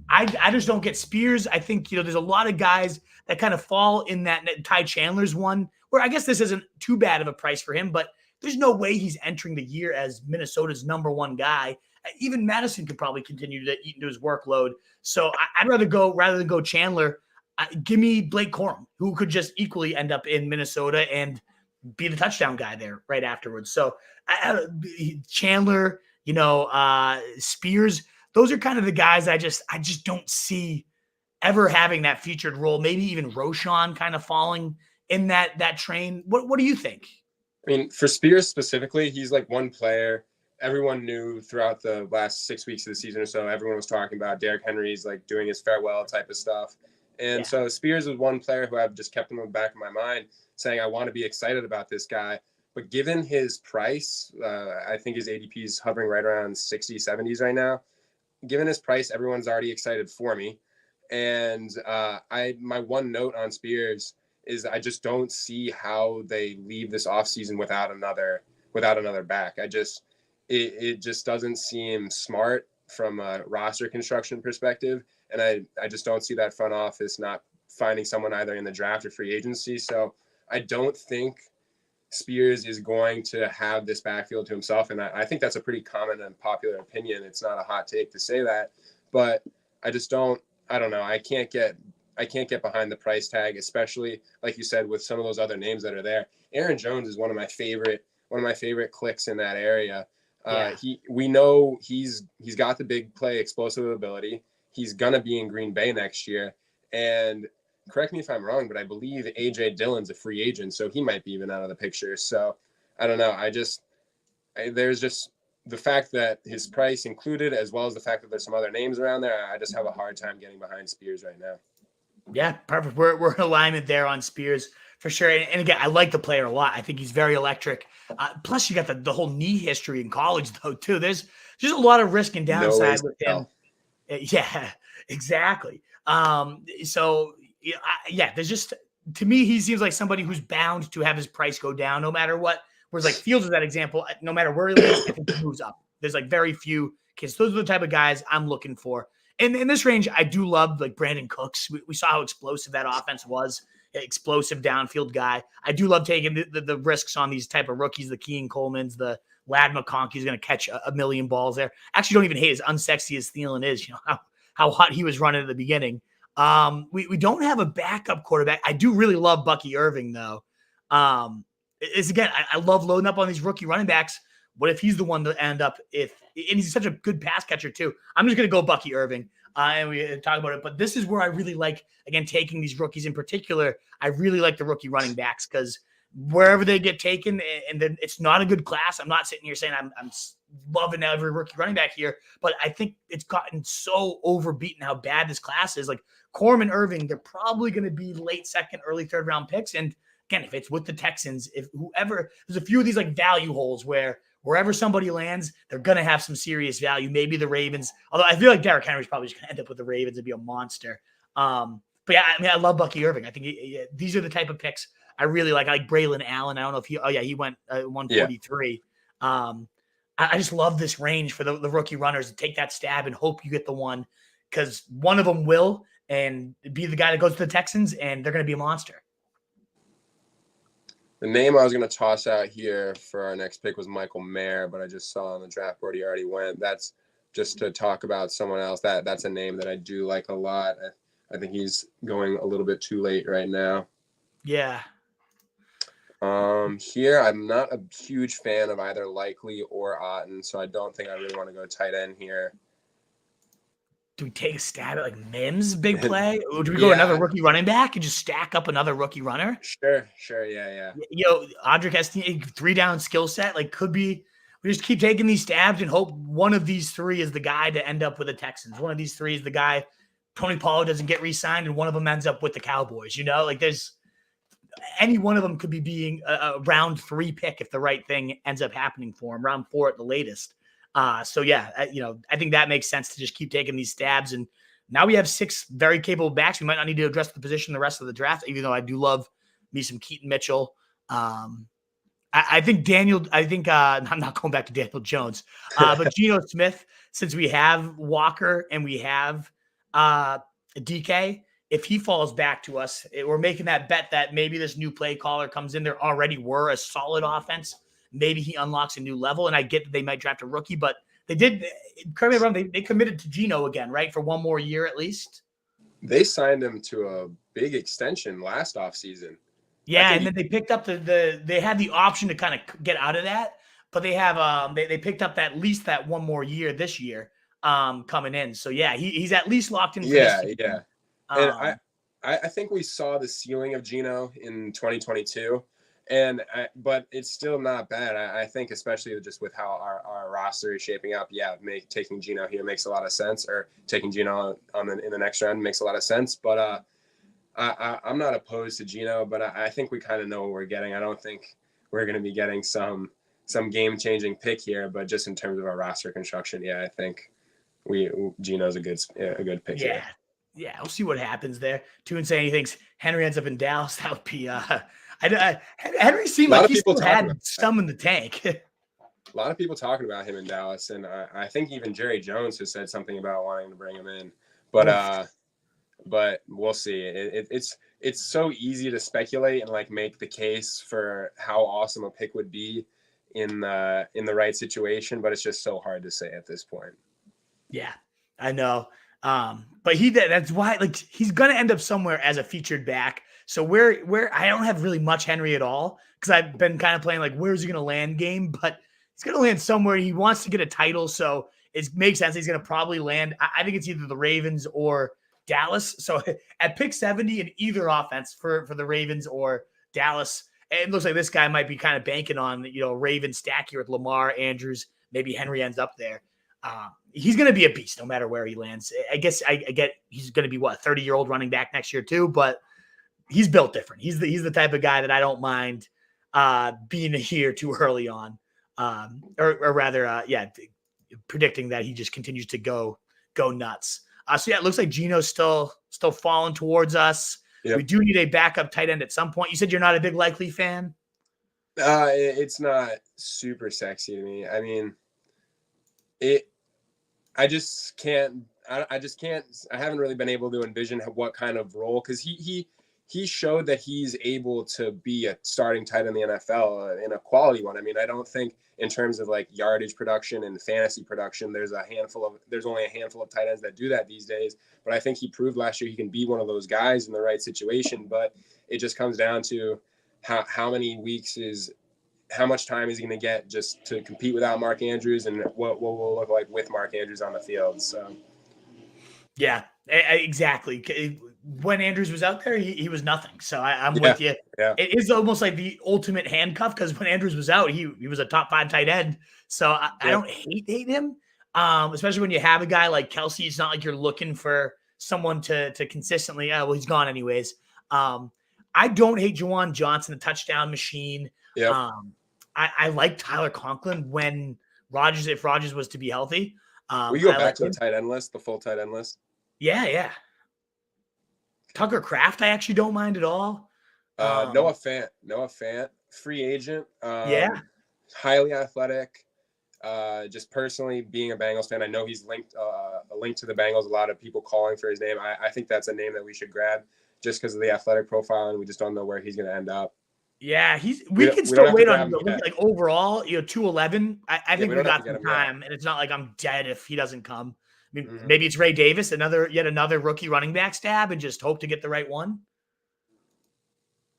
I just don't get Spears. I think, there's a lot of guys that kind of fall in that Ty Chandler's one, where I guess this isn't too bad of a price for him, but there's no way he's entering the year as Minnesota's number one guy. Even Madison could probably continue to eat into his workload. So I'd rather than go Chandler, give me Blake Corum, who could just equally end up in Minnesota and be the touchdown guy there right afterwards. So Chandler, Spears, those are kind of the guys I just don't see ever having that featured role. Maybe even Roshan kind of falling in that train. What do you think? I mean, for Spears specifically, he's like one player everyone knew throughout the last 6 weeks of the season or so. Everyone was talking about Derrick Henry's like doing his farewell type of stuff. And so Spears was one player who I've just kept in the back of my mind saying, I want to be excited about this guy. But given his price, I think his ADP is hovering right around 60, 70s right now. Given his price, everyone's already excited for me. And my one note on Spears is I just don't see how they leave this offseason without another back. It just doesn't seem smart from a roster construction perspective. And I just don't see that front office not finding someone either in the draft or free agency. So I don't think Spears is going to have this backfield to himself. And I think that's a pretty common and popular opinion. It's not a hot take to say that, but I don't know. I can't get behind the price tag, especially like you said, with some of those other names that are there. Aaron Jones is one of my favorite clicks in that area. We know he's got the big play explosive ability. He's gonna be in Green Bay next year, and correct me if I'm wrong, but I believe AJ Dillon's a free agent, so he might be even out of the picture. So I don't know. There's just the fact that his price included, as well as the fact that there's some other names around there. I just have a hard time getting behind Spears right now. Yeah, perfect. We're in alignment there on Spears for sure. And again, I like the player a lot. I think he's very electric. Plus, you got the whole knee history in college, though, too. There's just a lot of risk and downside with him. Yeah, exactly. So, there's just, to me, he seems like somebody who's bound to have his price go down no matter what. Whereas, like Fields is that example, no matter where he lands, I think he moves up. There's like very few kids. Those are the type of guys I'm looking for. And in this range, I do love like Brandon Cooks. We saw how explosive that offense was, explosive downfield guy. I do love taking the risks on these type of rookies, the Keane Colemans, the Lad McConkey's going to catch a million balls there. Actually, don't even hate as unsexy as Thielen is. How hot he was running at the beginning. We don't have a backup quarterback. I do really love Bucky Irving, though. I love loading up on these rookie running backs. What if he's the one to end up and he's such a good pass catcher too. I'm just going to go Bucky Irving and we talk about it. But this is where I really like, again, taking these rookies in particular. I really like the rookie running backs because wherever they get taken, and then it's not a good class. I'm not sitting here saying I'm loving every rookie running back here, but I think it's gotten so overbeaten how bad this class is. Like Corum and Irving, they're probably going to be late second, early third round picks. And again, if it's with the Texans, there's a few of these like value holes where wherever somebody lands, they're going to have some serious value. Maybe the Ravens, although I feel like Derrick Henry's probably just going to end up with the Ravens and be a monster. But yeah, I mean, I love Bucky Irving. I think these are the type of picks I really like. I like Braylon Allen. I don't know if he went 143. Yeah. I just love this range for the rookie runners to take that stab and hope you get the one, because one of them will and be the guy that goes to the Texans and they're going to be a monster. The name I was going to toss out here for our next pick was Michael Mayer, but I just saw on the draft board he already went. That's just to talk about someone else. That's a name that I do like a lot. I think he's going a little bit too late right now. Yeah. Here I'm not a huge fan of either Likely or Otten, so I don't think I really want to go tight end here. Do we take a stab at like Mims big play? Or do we Yeah. go another rookie running back and just stack up another rookie runner? Sure, yeah. Audric Estime, 3-down skill set, like could be. We just keep taking these stabs and hope one of these three is the guy to end up with the Texans. One of these three is the guy. Tony Pollard doesn't get re-signed, and one of them ends up with the Cowboys. Like there's any one of them could be being a round 3 pick if the right thing ends up happening for him, round 4 at the latest. So yeah, I think that makes sense to just keep taking these stabs. And now we have 6 very capable backs. We might not need to address the position the rest of the draft, even though I do love me some Keaton Mitchell. I think I'm not going back to Daniel Jones, but Geno Smith, since we have Walker and we have DK, if he falls back to us, we're making that bet that maybe this new play caller comes in. There already were a solid offense. Maybe he unlocks a new level, and I get that they might draft a rookie, but they did. Correct me if I'm wrong, they committed to Geno again, right, for one more year at least. They signed him to a big extension last offseason. Yeah, and then they picked up they had the option to kind of get out of that, but they have they picked up at least that one more year this year coming in. So yeah, he's at least locked in. For this season. Yeah. And I think we saw the ceiling of Geno in 2022, but it's still not bad. I think especially just with how our roster is shaping up. Yeah, taking Geno here makes a lot of sense, or taking Geno in the next round makes a lot of sense. But I'm not opposed to Geno, but I think we kind of know what we're getting. I don't think we're going to be getting some game-changing pick here, but just in terms of our roster construction, yeah, I think Geno's a good pick here. Yeah, we'll see what happens there. Tune saying he thinks Henry ends up in Dallas. That would be Henry seemed like he still had some in the tank. A lot of people talking about him in Dallas, and I think even Jerry Jones has said something about wanting to bring him in. But we'll see. It's so easy to speculate and like make the case for how awesome a pick would be in the right situation, but it's just so hard to say at this point. Yeah, I know. But that's why like he's gonna end up somewhere as a featured back. So where I don't have really much Henry at all because I've been kind of playing like where's he gonna land game, but he's gonna land somewhere. He wants to get a title, so it makes sense. He's gonna probably land. I think it's either the Ravens or Dallas. So at pick 70 in either offense for the Ravens or Dallas, it looks like this guy might be kind of banking on Ravens stack here with Lamar, Andrews, maybe Henry ends up there. He's going to be a beast no matter where he lands. I guess I get he's going to be 30-year-old running back next year too, but he's built different. He's the type of guy that I don't mind being here too early on, or rather, predicting that he just continues to go nuts. So yeah, it looks like Geno's still falling towards us. Yep. We do need a backup tight end at some point. You said you're not a big Likely fan. It's not super sexy to me. I mean, I just can't. I haven't really been able to envision what kind of role, because he showed that he's able to be a starting tight end in the NFL in a quality one. I mean, I don't think in terms of like yardage production and fantasy production, there's only a handful of tight ends that do that these days. But I think he proved last year he can be one of those guys in the right situation. But it just comes down to how much time is he going to get just to compete without Mark Andrews, and what will look like with Mark Andrews on the field. So, yeah, exactly. When Andrews was out there, he was nothing. So I'm with you. Yeah. It is almost like the ultimate handcuff, because when Andrews was out, he was a top 5 tight end. So I don't hate him, especially when you have a guy like Kelsey. It's not like you're looking for someone to consistently. He's gone anyways. I don't hate Juwan Johnson, the touchdown machine. Yeah. I like Tyler Conklin if Rodgers was to be healthy. We go back to the tight end list, the full tight end list. Yeah. Tucker Kraft, I actually don't mind at all. Noah Fant, free agent. Highly athletic. Just personally being a Bengals fan, I know he's linked a link to the Bengals. A lot of people calling for his name. I think that's a name that we should grab just because of the athletic profile, and we just don't know where he's going to end up. Yeah, we can we don't still have to wait grab on him yet. like overall, 211. I Yeah, think we we don't have to got get some him yet. time, and it's not like I'm dead if he doesn't come. I mean, Mhm. maybe it's Ray Davis, yet another rookie running back stab, and just hope to get the right one.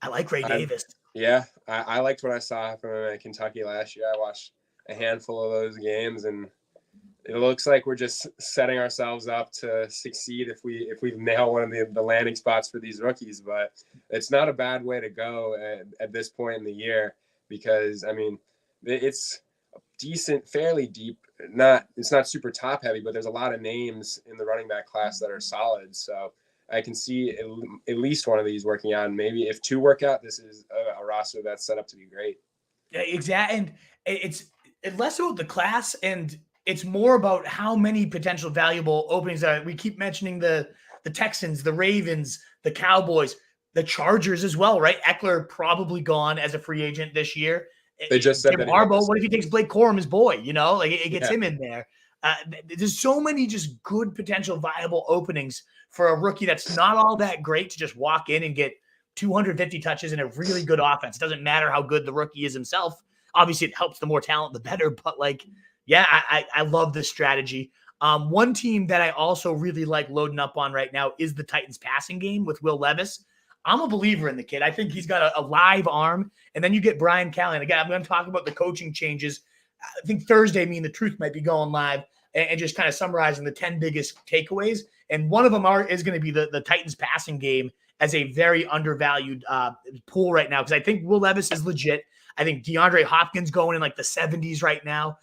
I like Ray I, Davis. yeah, I liked what I saw from him at Kentucky last year. I watched a handful of those games, and it looks like we're just setting ourselves up to succeed if we nail one of the landing spots for these rookies. But it's not a bad way to go at this point in the year, because I mean it's decent, fairly deep. It's not super top heavy, but there's a lot of names in the running back class that are solid. So I can see at least one of these working out. And maybe if two work out, this is a roster that's set up to be great. Yeah, exactly. And it's less about the class, and it's more about how many potential valuable openings are. We keep mentioning the Texans, the Ravens, the Cowboys, the Chargers as well, right? Eckler probably gone as a free agent this year. They just said Jim that he went Harbaugh, this what if he takes Blake Corum, his boy? Like it gets Yeah. him in there. There's so many just good potential viable openings for a rookie that's not all that great to just walk in and get 250 touches in a really good offense. It doesn't matter how good the rookie is himself. Obviously, it helps the more talent, the better. But yeah, I love this strategy. One team that I also really like loading up on right now is the Titans passing game with Will Levis. I'm a believer in the kid. I think he's got a live arm. And then you get Brian Callahan. Again, I'm going to talk about the coaching changes. I think Thursday, Me and the Truth might be going live and just kind of summarizing the 10 biggest takeaways. And one of them is going to be the Titans passing game as a very undervalued pool right now, because I think Will Levis is legit. I think DeAndre Hopkins going in like the 70s right now.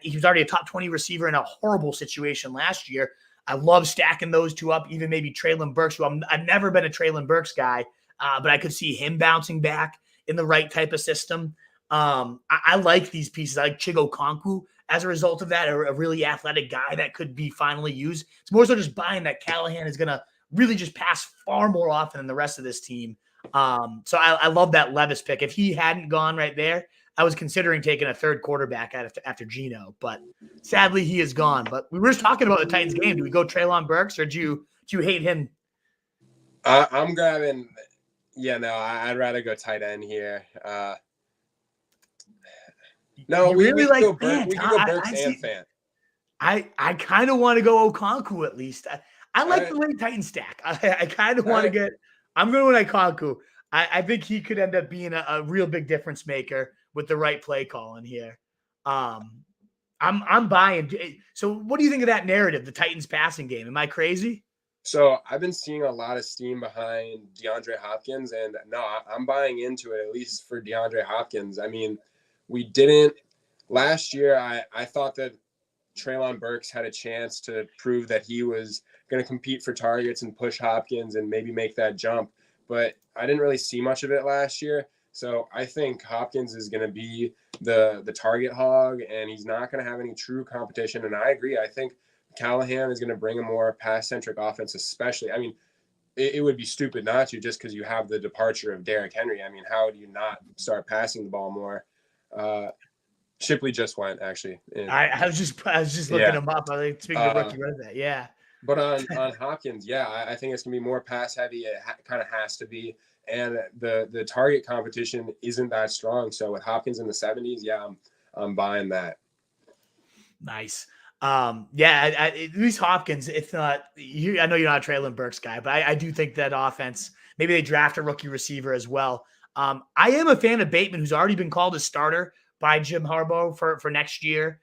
He was already a top 20 receiver in a horrible situation last year. I love stacking those two up, even maybe Treylon Burks, who I've never been a Treylon Burks guy, but I could see him bouncing back in the right type of system. I like these pieces. I like Chigo Konku as a result of that, a really athletic guy that could be finally used. It's more so just buying that Callahan is going to really just pass far more often than the rest of this team. So I love that Levis pick. If he hadn't gone right there, I was considering taking a third quarterback after Geno, but sadly he is gone. But we were just talking about the Titans game. Do we go Treylon Burks, or do you hate him? I'm grabbing. Yeah, no, I'd rather go tight end here. No, You we really could like go Burks. Fant, We could huh? go Burks and Fant. I kind of want to go Okonkwo at least. I like Right. the late Titan stack. I kind of All want to right. get. I'm going with Okonkwo. I think he could end up being a real big difference maker with the right play calling here. I'm buying. So, what do you think of that narrative, the Titans passing game? Am I crazy? So I've been seeing a lot of steam behind DeAndre Hopkins, and no, I'm buying into it, at least for DeAndre Hopkins. I mean, we didn't last year. I thought that Treylon Burks had a chance to prove that he was going to compete for targets and push Hopkins and maybe make that jump, but I didn't really see much of it last year. So I think Hopkins is going to be the target hog, and he's not going to have any true competition. And I agree. I think Callahan is going to bring a more pass-centric offense, especially. I mean, it would be stupid not to, just because you have the departure of Derrick Henry. I mean, how do you not start passing the ball more? Shipley just went, actually. I was just looking him up. I like speaking of rookie running back. Yeah. But on Hopkins, yeah, I think it's gonna be more pass heavy. It kind of has to be, and the target competition isn't that strong. So with Hopkins in the 70s, yeah, I'm buying that. Nice. Yeah, at least Hopkins, it's not you. I know you're not a Treylon Burks guy, but I do think that offense, maybe they draft a rookie receiver as well. I am a fan of Bateman, who's already been called a starter by Jim Harbaugh for next year.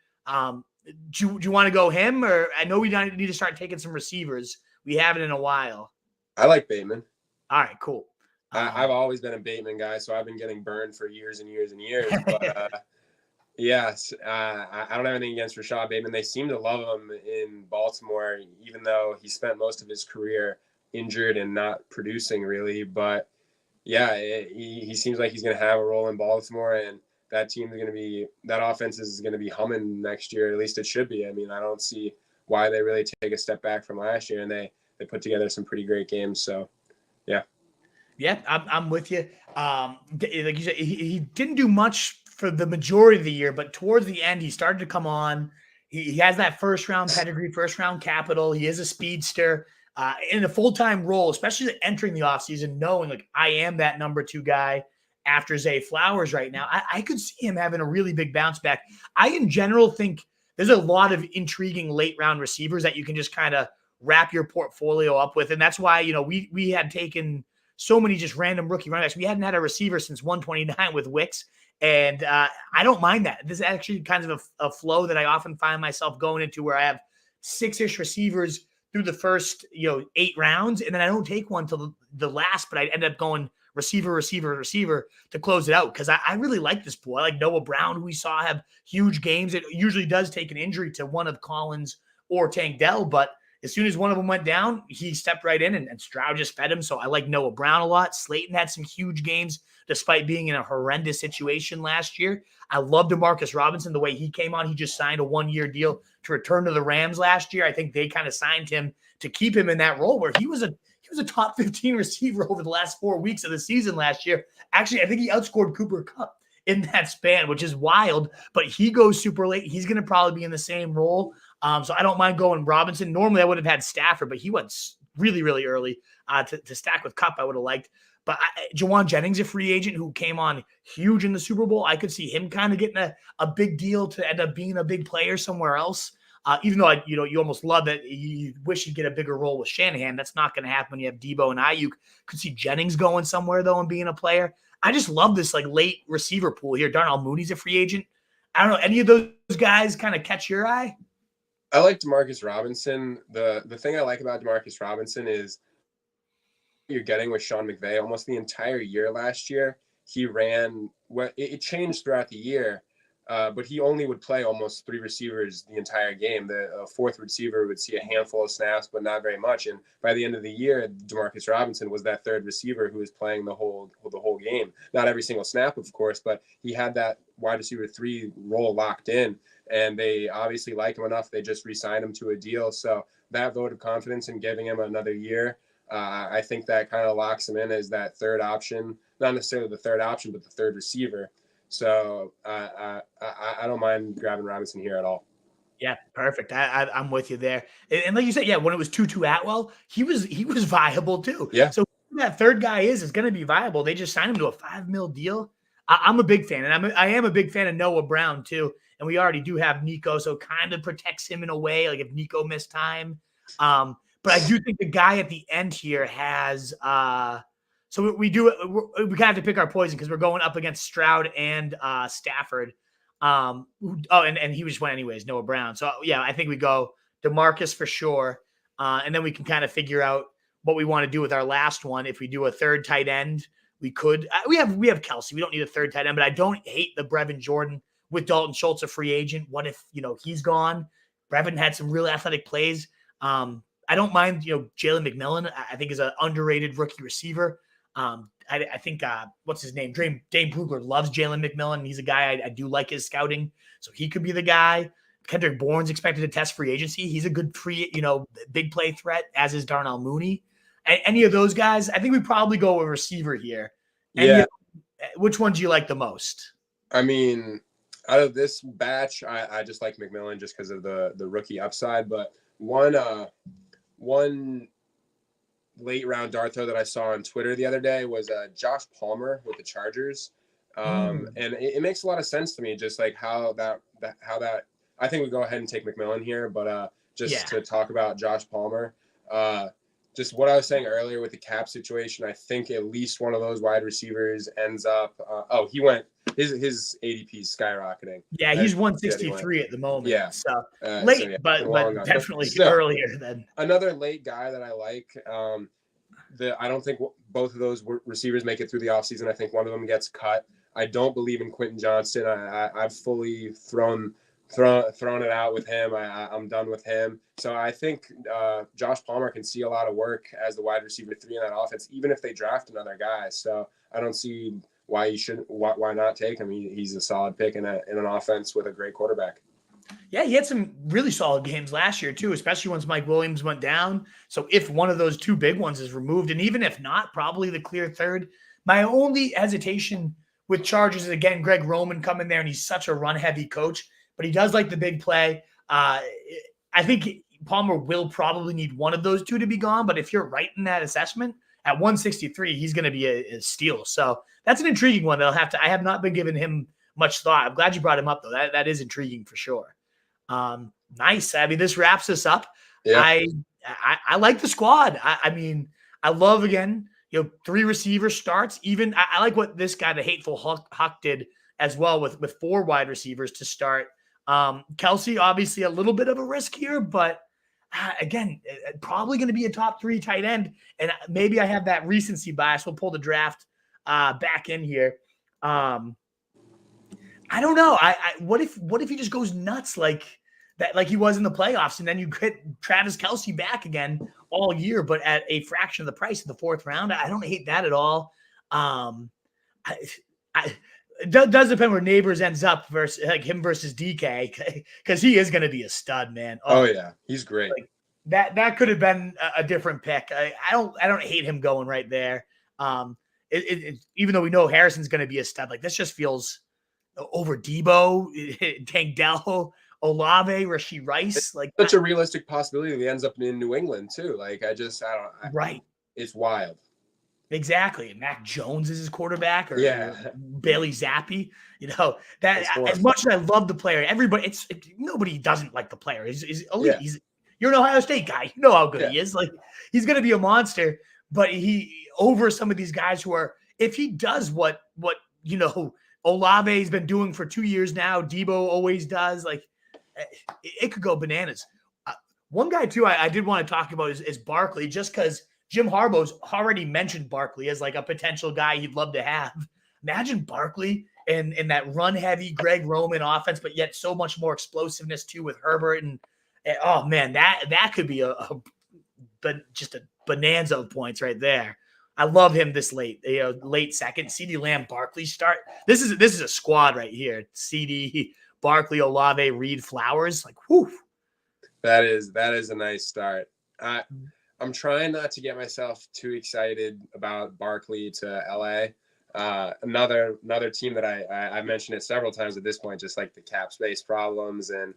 Do you want to go him, or I know we need to start taking some receivers. We haven't in a while. I like Bateman. All right, cool. I've always been a Bateman guy, so I've been getting burned for years and years and years. But yes, I don't have anything against Rashad Bateman. They seem to love him in Baltimore, even though he spent most of his career injured and not producing really. But yeah, he seems like he's going to have a role in Baltimore, and that team is going to be, that offense is going to be humming next year. At least it should be. I mean, I don't see why they really take a step back from last year, and they put together some pretty great games. So, yeah. Yeah, I'm with you. Like you said, he didn't do much for the majority of the year, but towards the end, he started to come on. He has that first round pedigree, first round capital. He is a speedster in a full-time role, especially entering the offseason, knowing like I am that number 2 guy. after Zay Flowers right now. I could see him having a really big bounce back. I, in general, think there's a lot of intriguing late round receivers that you can just kind of wrap your portfolio up with. And that's why, we had taken so many just random rookie running backs. We hadn't had a receiver since 129 with Wicks. And I don't mind that. This is actually kind of a flow that I often find myself going into, where I have 6-ish receivers through the first, 8 rounds. And then I don't take one till the last, but I end up going receiver to close it out. Cause I really like this pool. I like Noah Brown, who we saw have huge games. It usually does take an injury to one of Collins or Tank Dell, but as soon as one of them went down, he stepped right in, and Stroud just fed him. So I like Noah Brown a lot. Slayton had some huge games despite being in a horrendous situation last year. I love DeMarcus Robinson, the way he came on. He just signed a 1-year deal to return to the Rams last year. I think they kind of signed him to keep him in that role, where he was a top 15 receiver over the last 4 weeks of the season last year. Actually, I think he outscored Cooper Kupp in that span, which is wild, but he goes super late. He's going to probably be in the same role. So I don't mind going Robinson. Normally I would have had Stafford, but he went really, really early to stack with Kupp. I would have liked. But Jawan Jennings, a free agent who came on huge in the Super Bowl, I could see him kind of getting a big deal to end up being a big player somewhere else. Even though you almost love that, you wish you'd get a bigger role with Shanahan. That's not going to happen when you have Debo and Ayuk. Could see Jennings going somewhere though and being a player. I just love this like late receiver pool here. Darnell Mooney's a free agent. I don't know, any of those guys kind of catch your eye? I like DeMarcus Robinson. The thing I like about DeMarcus Robinson is you're getting with Sean McVay almost the entire year last year. He ran it changed throughout the year, but he only would play almost 3 receivers the entire game. The fourth receiver would see a handful of snaps, but not very much. And by the end of the year, DeMarcus Robinson was that third receiver who was playing the whole game. Not every single snap, of course, but he had that wide receiver 3 role locked in. And they obviously like him enough. They just re-signed him to a deal. So that vote of confidence in giving him another year, I think that kind of locks him in as that third option. Not necessarily the third option, but the third receiver. So I don't mind grabbing Robinson here at all. Yeah, perfect. I'm with you there. And like you said, yeah, when it was Tutu Atwell, he was viable too. Yeah. So who that third guy is going to be viable. They just signed him to a $5 million deal. I'm a big fan, and I am a big fan of Noah Brown too. And we already do have Nico, so kind of protects him in a way, like if Nico missed time. But I do think the guy at the end here has so we kind of have to pick our poison because we're going up against Stroud and Stafford. And he just went anyways, Noah Brown. So yeah, I think we go DeMarcus for sure. And then we can kind of figure out what we want to do with our last one. If we do a third tight end, we could. We have Kelsey. We don't need a third tight end, but I don't hate the Brevin Jordan with Dalton Schultz, a free agent. What if he's gone? Brevin had some really athletic plays. I don't mind Jalen McMillan. I think is an underrated rookie receiver. I think what's his name? Dane Brugler loves Jalen McMillan. He's a guy I do like his scouting, so he could be the guy. Kendrick Bourne's expected to test free agency. He's a good big play threat, as is Darnell Mooney. Any of those guys, I think we probably go with receiver here. Which one do you like the most? I mean, out of this batch, I just like McMillan just because of the rookie upside. But one late round dart throw that I saw on Twitter the other day was Josh Palmer with the Chargers. And it makes a lot of sense to me, just like how that I think we go ahead and take McMillan here, but to talk about Josh Palmer, just what I was saying earlier with the cap situation, I think at least one of those wide receivers ends up. His ADP is skyrocketing. Yeah, he's 163 at the moment. Yeah, so late, but definitely earlier than another late guy that I like. I don't think both of those receivers make it through the offseason. I think one of them gets cut. I don't believe in Quentin Johnston. I've fully thrown it out with him. I'm done with him. So I think Josh Palmer can see a lot of work as the wide receiver 3 in that offense, even if they draft another guy. So I don't see why not take him. He's a solid pick in an offense with a great quarterback. Yeah, he had some really solid games last year too, especially once Mike Williams went down. So if one of those 2 big ones is removed, and even if not, probably the clear third. My only hesitation with Chargers is, again, Greg Roman coming there, and he's such a run-heavy coach, but he does like the big play. I think Palmer will probably need one of those 2 to be gone, but if you're right in that assessment, at 163, he's going to be a steal. So that's an intriguing one. I have not been giving him much thought. I'm glad you brought him up though. That is intriguing for sure. Nice. I mean, this wraps us up. Yeah. I like the squad. I mean, I love, again, 3 receiver starts. Even I like what this guy, the Hateful Huck, did as well with 4 wide receivers to start. Kelsey, obviously a little bit of a risk here, but again, probably going to be a top 3 tight end. And maybe I have that recency bias. We'll pull the draft back in here. I don't know. What if he just goes nuts like that, like he was in the playoffs, and then you get Travis Kelsey back again all year, but at a fraction of the price in the 4th round? I don't hate that at all. It does depend where Neighbors ends up versus like him versus DK, because he is going to be a stud, man. Oh yeah, he's great. Like, that could have been a different pick. I don't hate him going right there. Even though we know Harrison's going to be a stud, like this just feels over Debo, Tank Dell, Olave, Rashee Rice. It's like such a realistic possibility that he ends up in New England too. Like right. It's wild. Exactly. Mac Jones is his quarterback, or Yeah. Bailey Zappi. That as much as I love the player, nobody doesn't like the player. He's elite. Yeah. You're an Ohio State guy. You know how good he is. Like, he's going to be a monster, but he over some of these guys who are, if he does what Olave's been doing for 2 years now, Debo always does, like, it could go bananas. One guy too I did want to talk about is Barkley, just because Jim Harbaugh's already mentioned Barkley as like a potential guy he'd love to have. Imagine Barkley in that run-heavy Greg Roman offense, but yet so much more explosiveness too with Herbert. And oh man, that could be just a bonanza of points right there. I love him this late, late second. CeeDee Lamb, Barkley start. This is a squad right here. CeeDee, Barkley, Olave, Reed, Flowers. Like, whew. That is a nice start. I'm trying not to get myself too excited about Barkley to LA. Another team that I mentioned it several times at this point, just like the cap space problems, and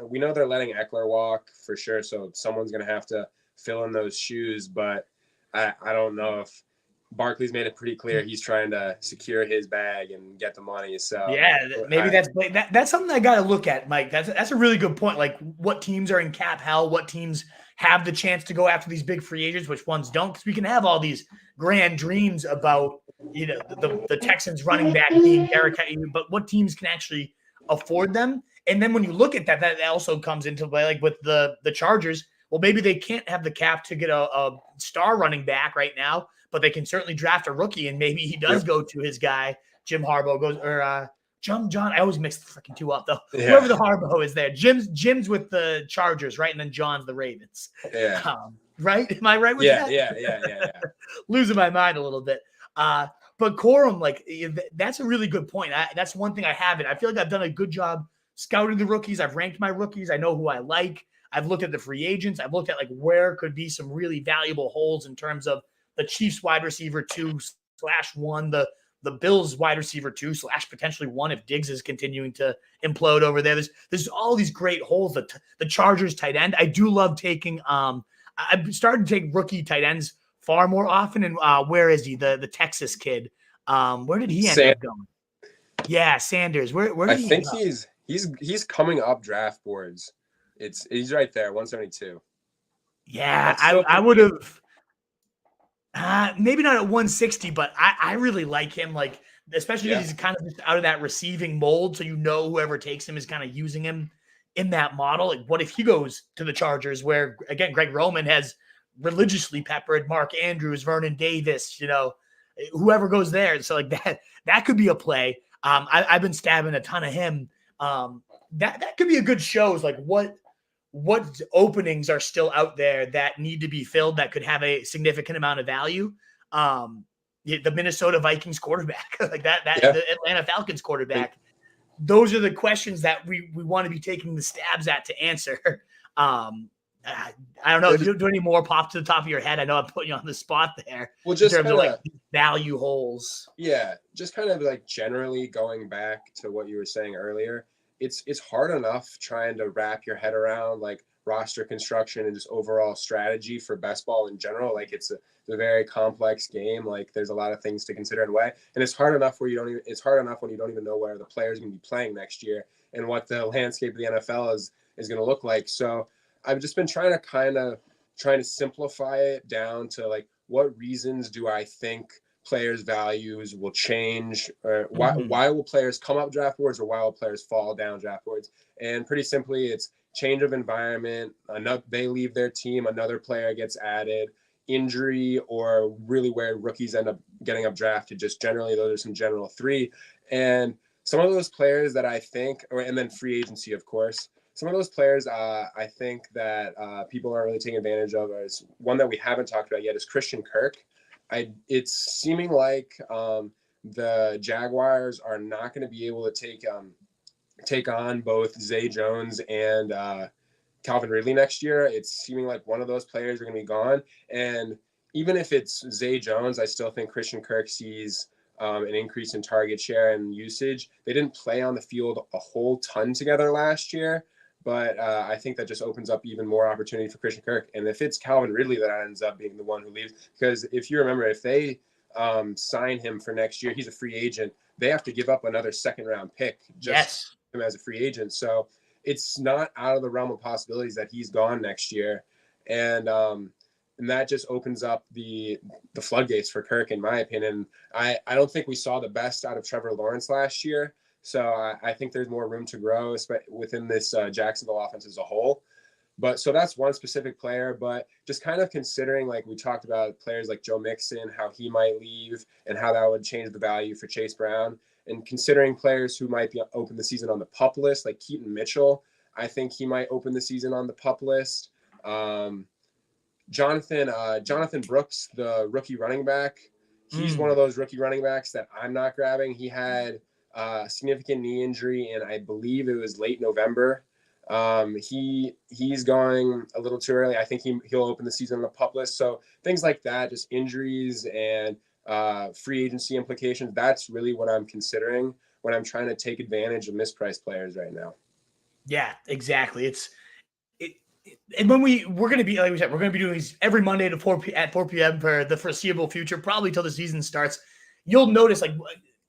we know they're letting Eckler walk for sure, so someone's gonna have to fill in those shoes. But I don't know if Barkley's made it pretty clear he's trying to secure his bag and get the money. So yeah, maybe that's something I got to look at, Mike. That's a really good point. Like, what teams are in cap hell? What teams have the chance to go after these big free agents? Which ones don't? Because we can have all these grand dreams about the Texans running back being Derrick Henry, but what teams can actually afford them? And then when you look at that also comes into play, like with the Chargers. Well, maybe they can't have the cap to get a star running back right now, but they can certainly draft a rookie, and maybe he does go to his guy. Jim Harbaugh goes, or John. I always mix the freaking two up though. Yeah. Whoever the Harbaugh is there. Jim's with the Chargers, right? And then John's the Ravens. Yeah. Right? Am I right with that? Yeah. Losing my mind a little bit. But Corum, like, that's a really good point. That's one thing I haven't. I feel like I've done a good job scouting the rookies. I've ranked my rookies. I know who I like. I've looked at the free agents. I've looked at like where could be some really valuable holes in terms of the Chiefs wide receiver 2/1, the Bills wide receiver 2/ potentially 1 if Diggs is continuing to implode over there. There's all these great holes. The Chargers tight end. I do love taking. I've started to take rookie tight ends far more often. And where is he? The Texas kid. Where did he end up going? Yeah, Sanders. Where did he end up? he's coming up draft boards. He's right there, 172. Yeah, I would have maybe not at 160, but I really like him. Like, especially because he's kind of just out of that receiving mold, so whoever takes him is kind of using him in that model. Like, what if he goes to the Chargers, where again Greg Roman has religiously peppered Mark Andrews, Vernon Davis, whoever goes there. So like that could be a play. I've been stabbing a ton of him. That could be a good show. Is like what openings are still out there that need to be filled that could have a significant amount of value. The Minnesota Vikings quarterback, like that the Atlanta Falcons quarterback. Those are the questions that we want to be taking the stabs at to answer. I don't know. Do any more pop to the top of your head? I know I'm putting you on the spot there. Well, just in terms of like value holes. Yeah, just kind of like generally going back to what you were saying earlier. It's hard enough trying to wrap your head around like roster construction and just overall strategy for best ball in general. Like it's a very complex game. Like there's a lot of things to consider and weigh, and it's hard enough when you don't even know where the players are going to be playing next year and what the landscape of the NFL is going to look like. So I've just been trying to simplify it down to like, what reasons do I think players' values will change, or why will players come up draft boards, or why will players fall down draft boards? And pretty simply, it's change of environment. They leave their team, another player gets added, injury, or really where rookies end up getting up drafted. Just generally, those are some general three. And some of those players that I think, and then free agency, of course. Some of those players I think that people aren't really taking advantage of is one that we haven't talked about yet is Christian Kirk. It's seeming like the Jaguars are not going to be able to take on both Zay Jones and Calvin Ridley next year. It's seeming like one of those players are going to be gone. And even if it's Zay Jones, I still think Christian Kirk sees an increase in target share and usage. They didn't play on the field a whole ton together last year, but I think that just opens up even more opportunity for Christian Kirk. And if it's Calvin Ridley that ends up being the one who leaves, because if you remember, if they sign him for next year, he's a free agent. They have to give up another second-round pick just him as a free agent. So it's not out of the realm of possibilities that he's gone next year. And that just opens up the floodgates for Kirk, in my opinion. I don't think we saw the best out of Trevor Lawrence last year. So I think there's more room to grow within this Jacksonville offense as a whole. But so that's one specific player, but just kind of considering, like we talked about players like Joe Mixon, how he might leave and how that would change the value for Chase Brown, and considering players who might be open the season on the PUP list, like Keaton Mitchell. I think he might open the season on the PUP list. Jonathan Brooks, the rookie running back, he's one of those rookie running backs that I'm not grabbing. He had significant knee injury, and I believe it was late November. He's going a little too early. I think he'll open the season on the PUP list. So things like that, just injuries and free agency implications. That's really what I'm considering when I'm trying to take advantage of mispriced players right now. Yeah, exactly. And when we're going to be, like we said, we're going to be doing these every Monday at 4 p.m. for the foreseeable future, probably till the season starts. You'll notice, like,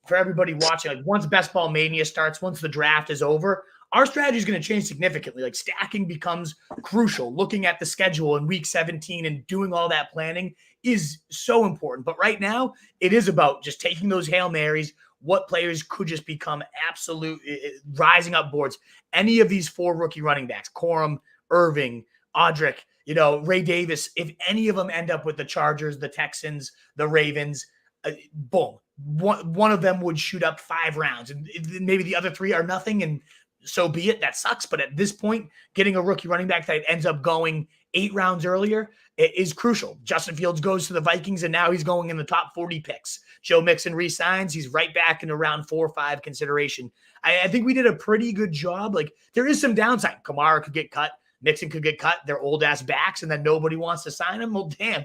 for everybody watching, like once Best Ball Mania starts, once the draft is over, our strategy is going to change significantly. Like stacking becomes crucial. Looking at the schedule in week 17 and doing all that planning is so important. But right now, it is about just taking those Hail Marys. What players could just become absolute rising up boards? Any of these four rookie running backs, Corum, Irving, Audric, Ray Davis, if any of them end up with the Chargers, the Texans, the Ravens, boom, one of them would shoot up 5 rounds, and maybe the other 3 are nothing, and so be it. That sucks. But at this point, getting a rookie running back that ends up going 8 rounds earlier is crucial. Justin Fields goes to the Vikings, and now he's going in the top 40 picks. Joe Mixon re-signs. He's right back in around 4 or 5 consideration. I think we did a pretty good job. Like, there is some downside. Kamara could get cut. Mixon could get cut. They're old-ass backs, and then nobody wants to sign them. Well, damn,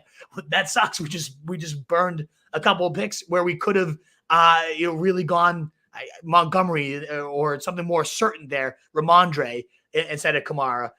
that sucks. We just burned a couple of picks where we could have really gone Montgomery or something more certain there, Ramondre instead of Kamara.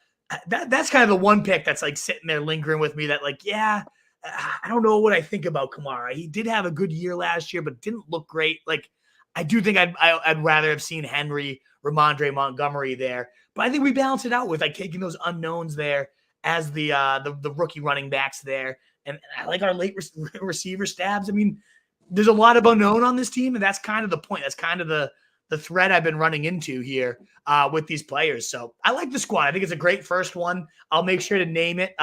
That's kind of the one pick that's like sitting there lingering with me that, like, yeah, I don't know what I think about Kamara. He did have a good year last year, but didn't look great. Like, I do think I'd rather have seen Henry, Ramondre, Montgomery there. But I think we balance it out with like taking those unknowns there as the rookie running backs there. And I like our late receiver stabs. I mean, there's a lot of unknown on this team, and that's kind of the point. That's kind of the thread I've been running into here with these players. So I like the squad. I think it's a great first one. I'll make sure to name it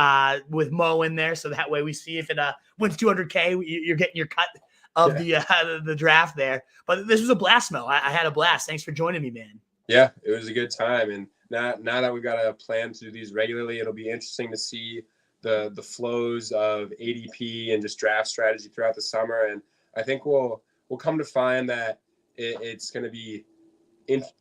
with Mo in there, so that way we see if it wins 200K, you're getting your cut of the draft there. But this was a blast, Mo. I had a blast. Thanks for joining me, man. Yeah, it was a good time. And now that we've got a plan to do these regularly, it'll be interesting to see the flows of ADP and just draft strategy throughout the summer. And I think we'll come to find that it's going to be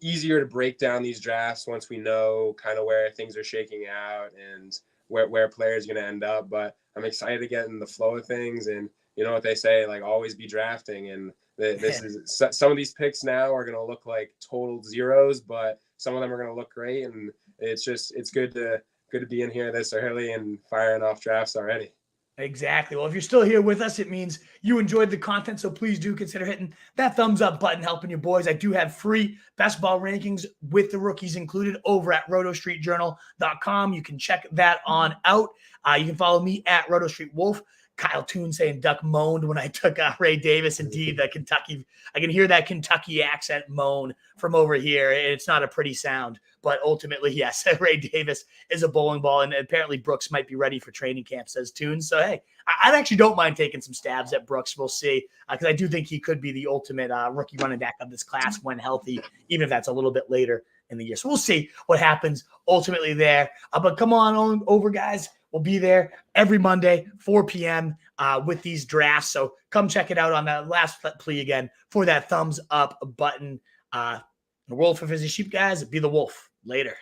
easier to break down these drafts once we know kind of where things are shaking out and where players are going to end up. But I'm excited to get in the flow of things. And you know what they say, like, always be drafting. And this is some of these picks now are going to look like total zeros, but some of them are going to look great. And it's good to good to be in here this early and firing off drafts already. Exactly. Well, if you're still here with us, it means you enjoyed the content. So please do consider hitting that thumbs up button, helping your boys. I do have free best ball rankings with the rookies included over at rotostreetjournal.com. You can check that on out. You can follow me at RotoStreetWolf. Kyle Toon saying Duck moaned when I took Ray Davis. Indeed, that Kentucky, I can hear that Kentucky accent moan from over here. It's not a pretty sound, but ultimately, yes, Ray Davis is a bowling ball, and apparently Brooks might be ready for training camp, says Toon. So, hey, I actually don't mind taking some stabs at Brooks. We'll see, because I do think he could be the ultimate rookie running back of this class when healthy, even if that's a little bit later in the year. So we'll see what happens ultimately there. But come on over, guys. We'll be there every Monday, 4 p.m. With these drafts. So come check it out on that last plea again for that thumbs up button. The Wolf of Fizzy Sheep, guys. Be the Wolf. Later.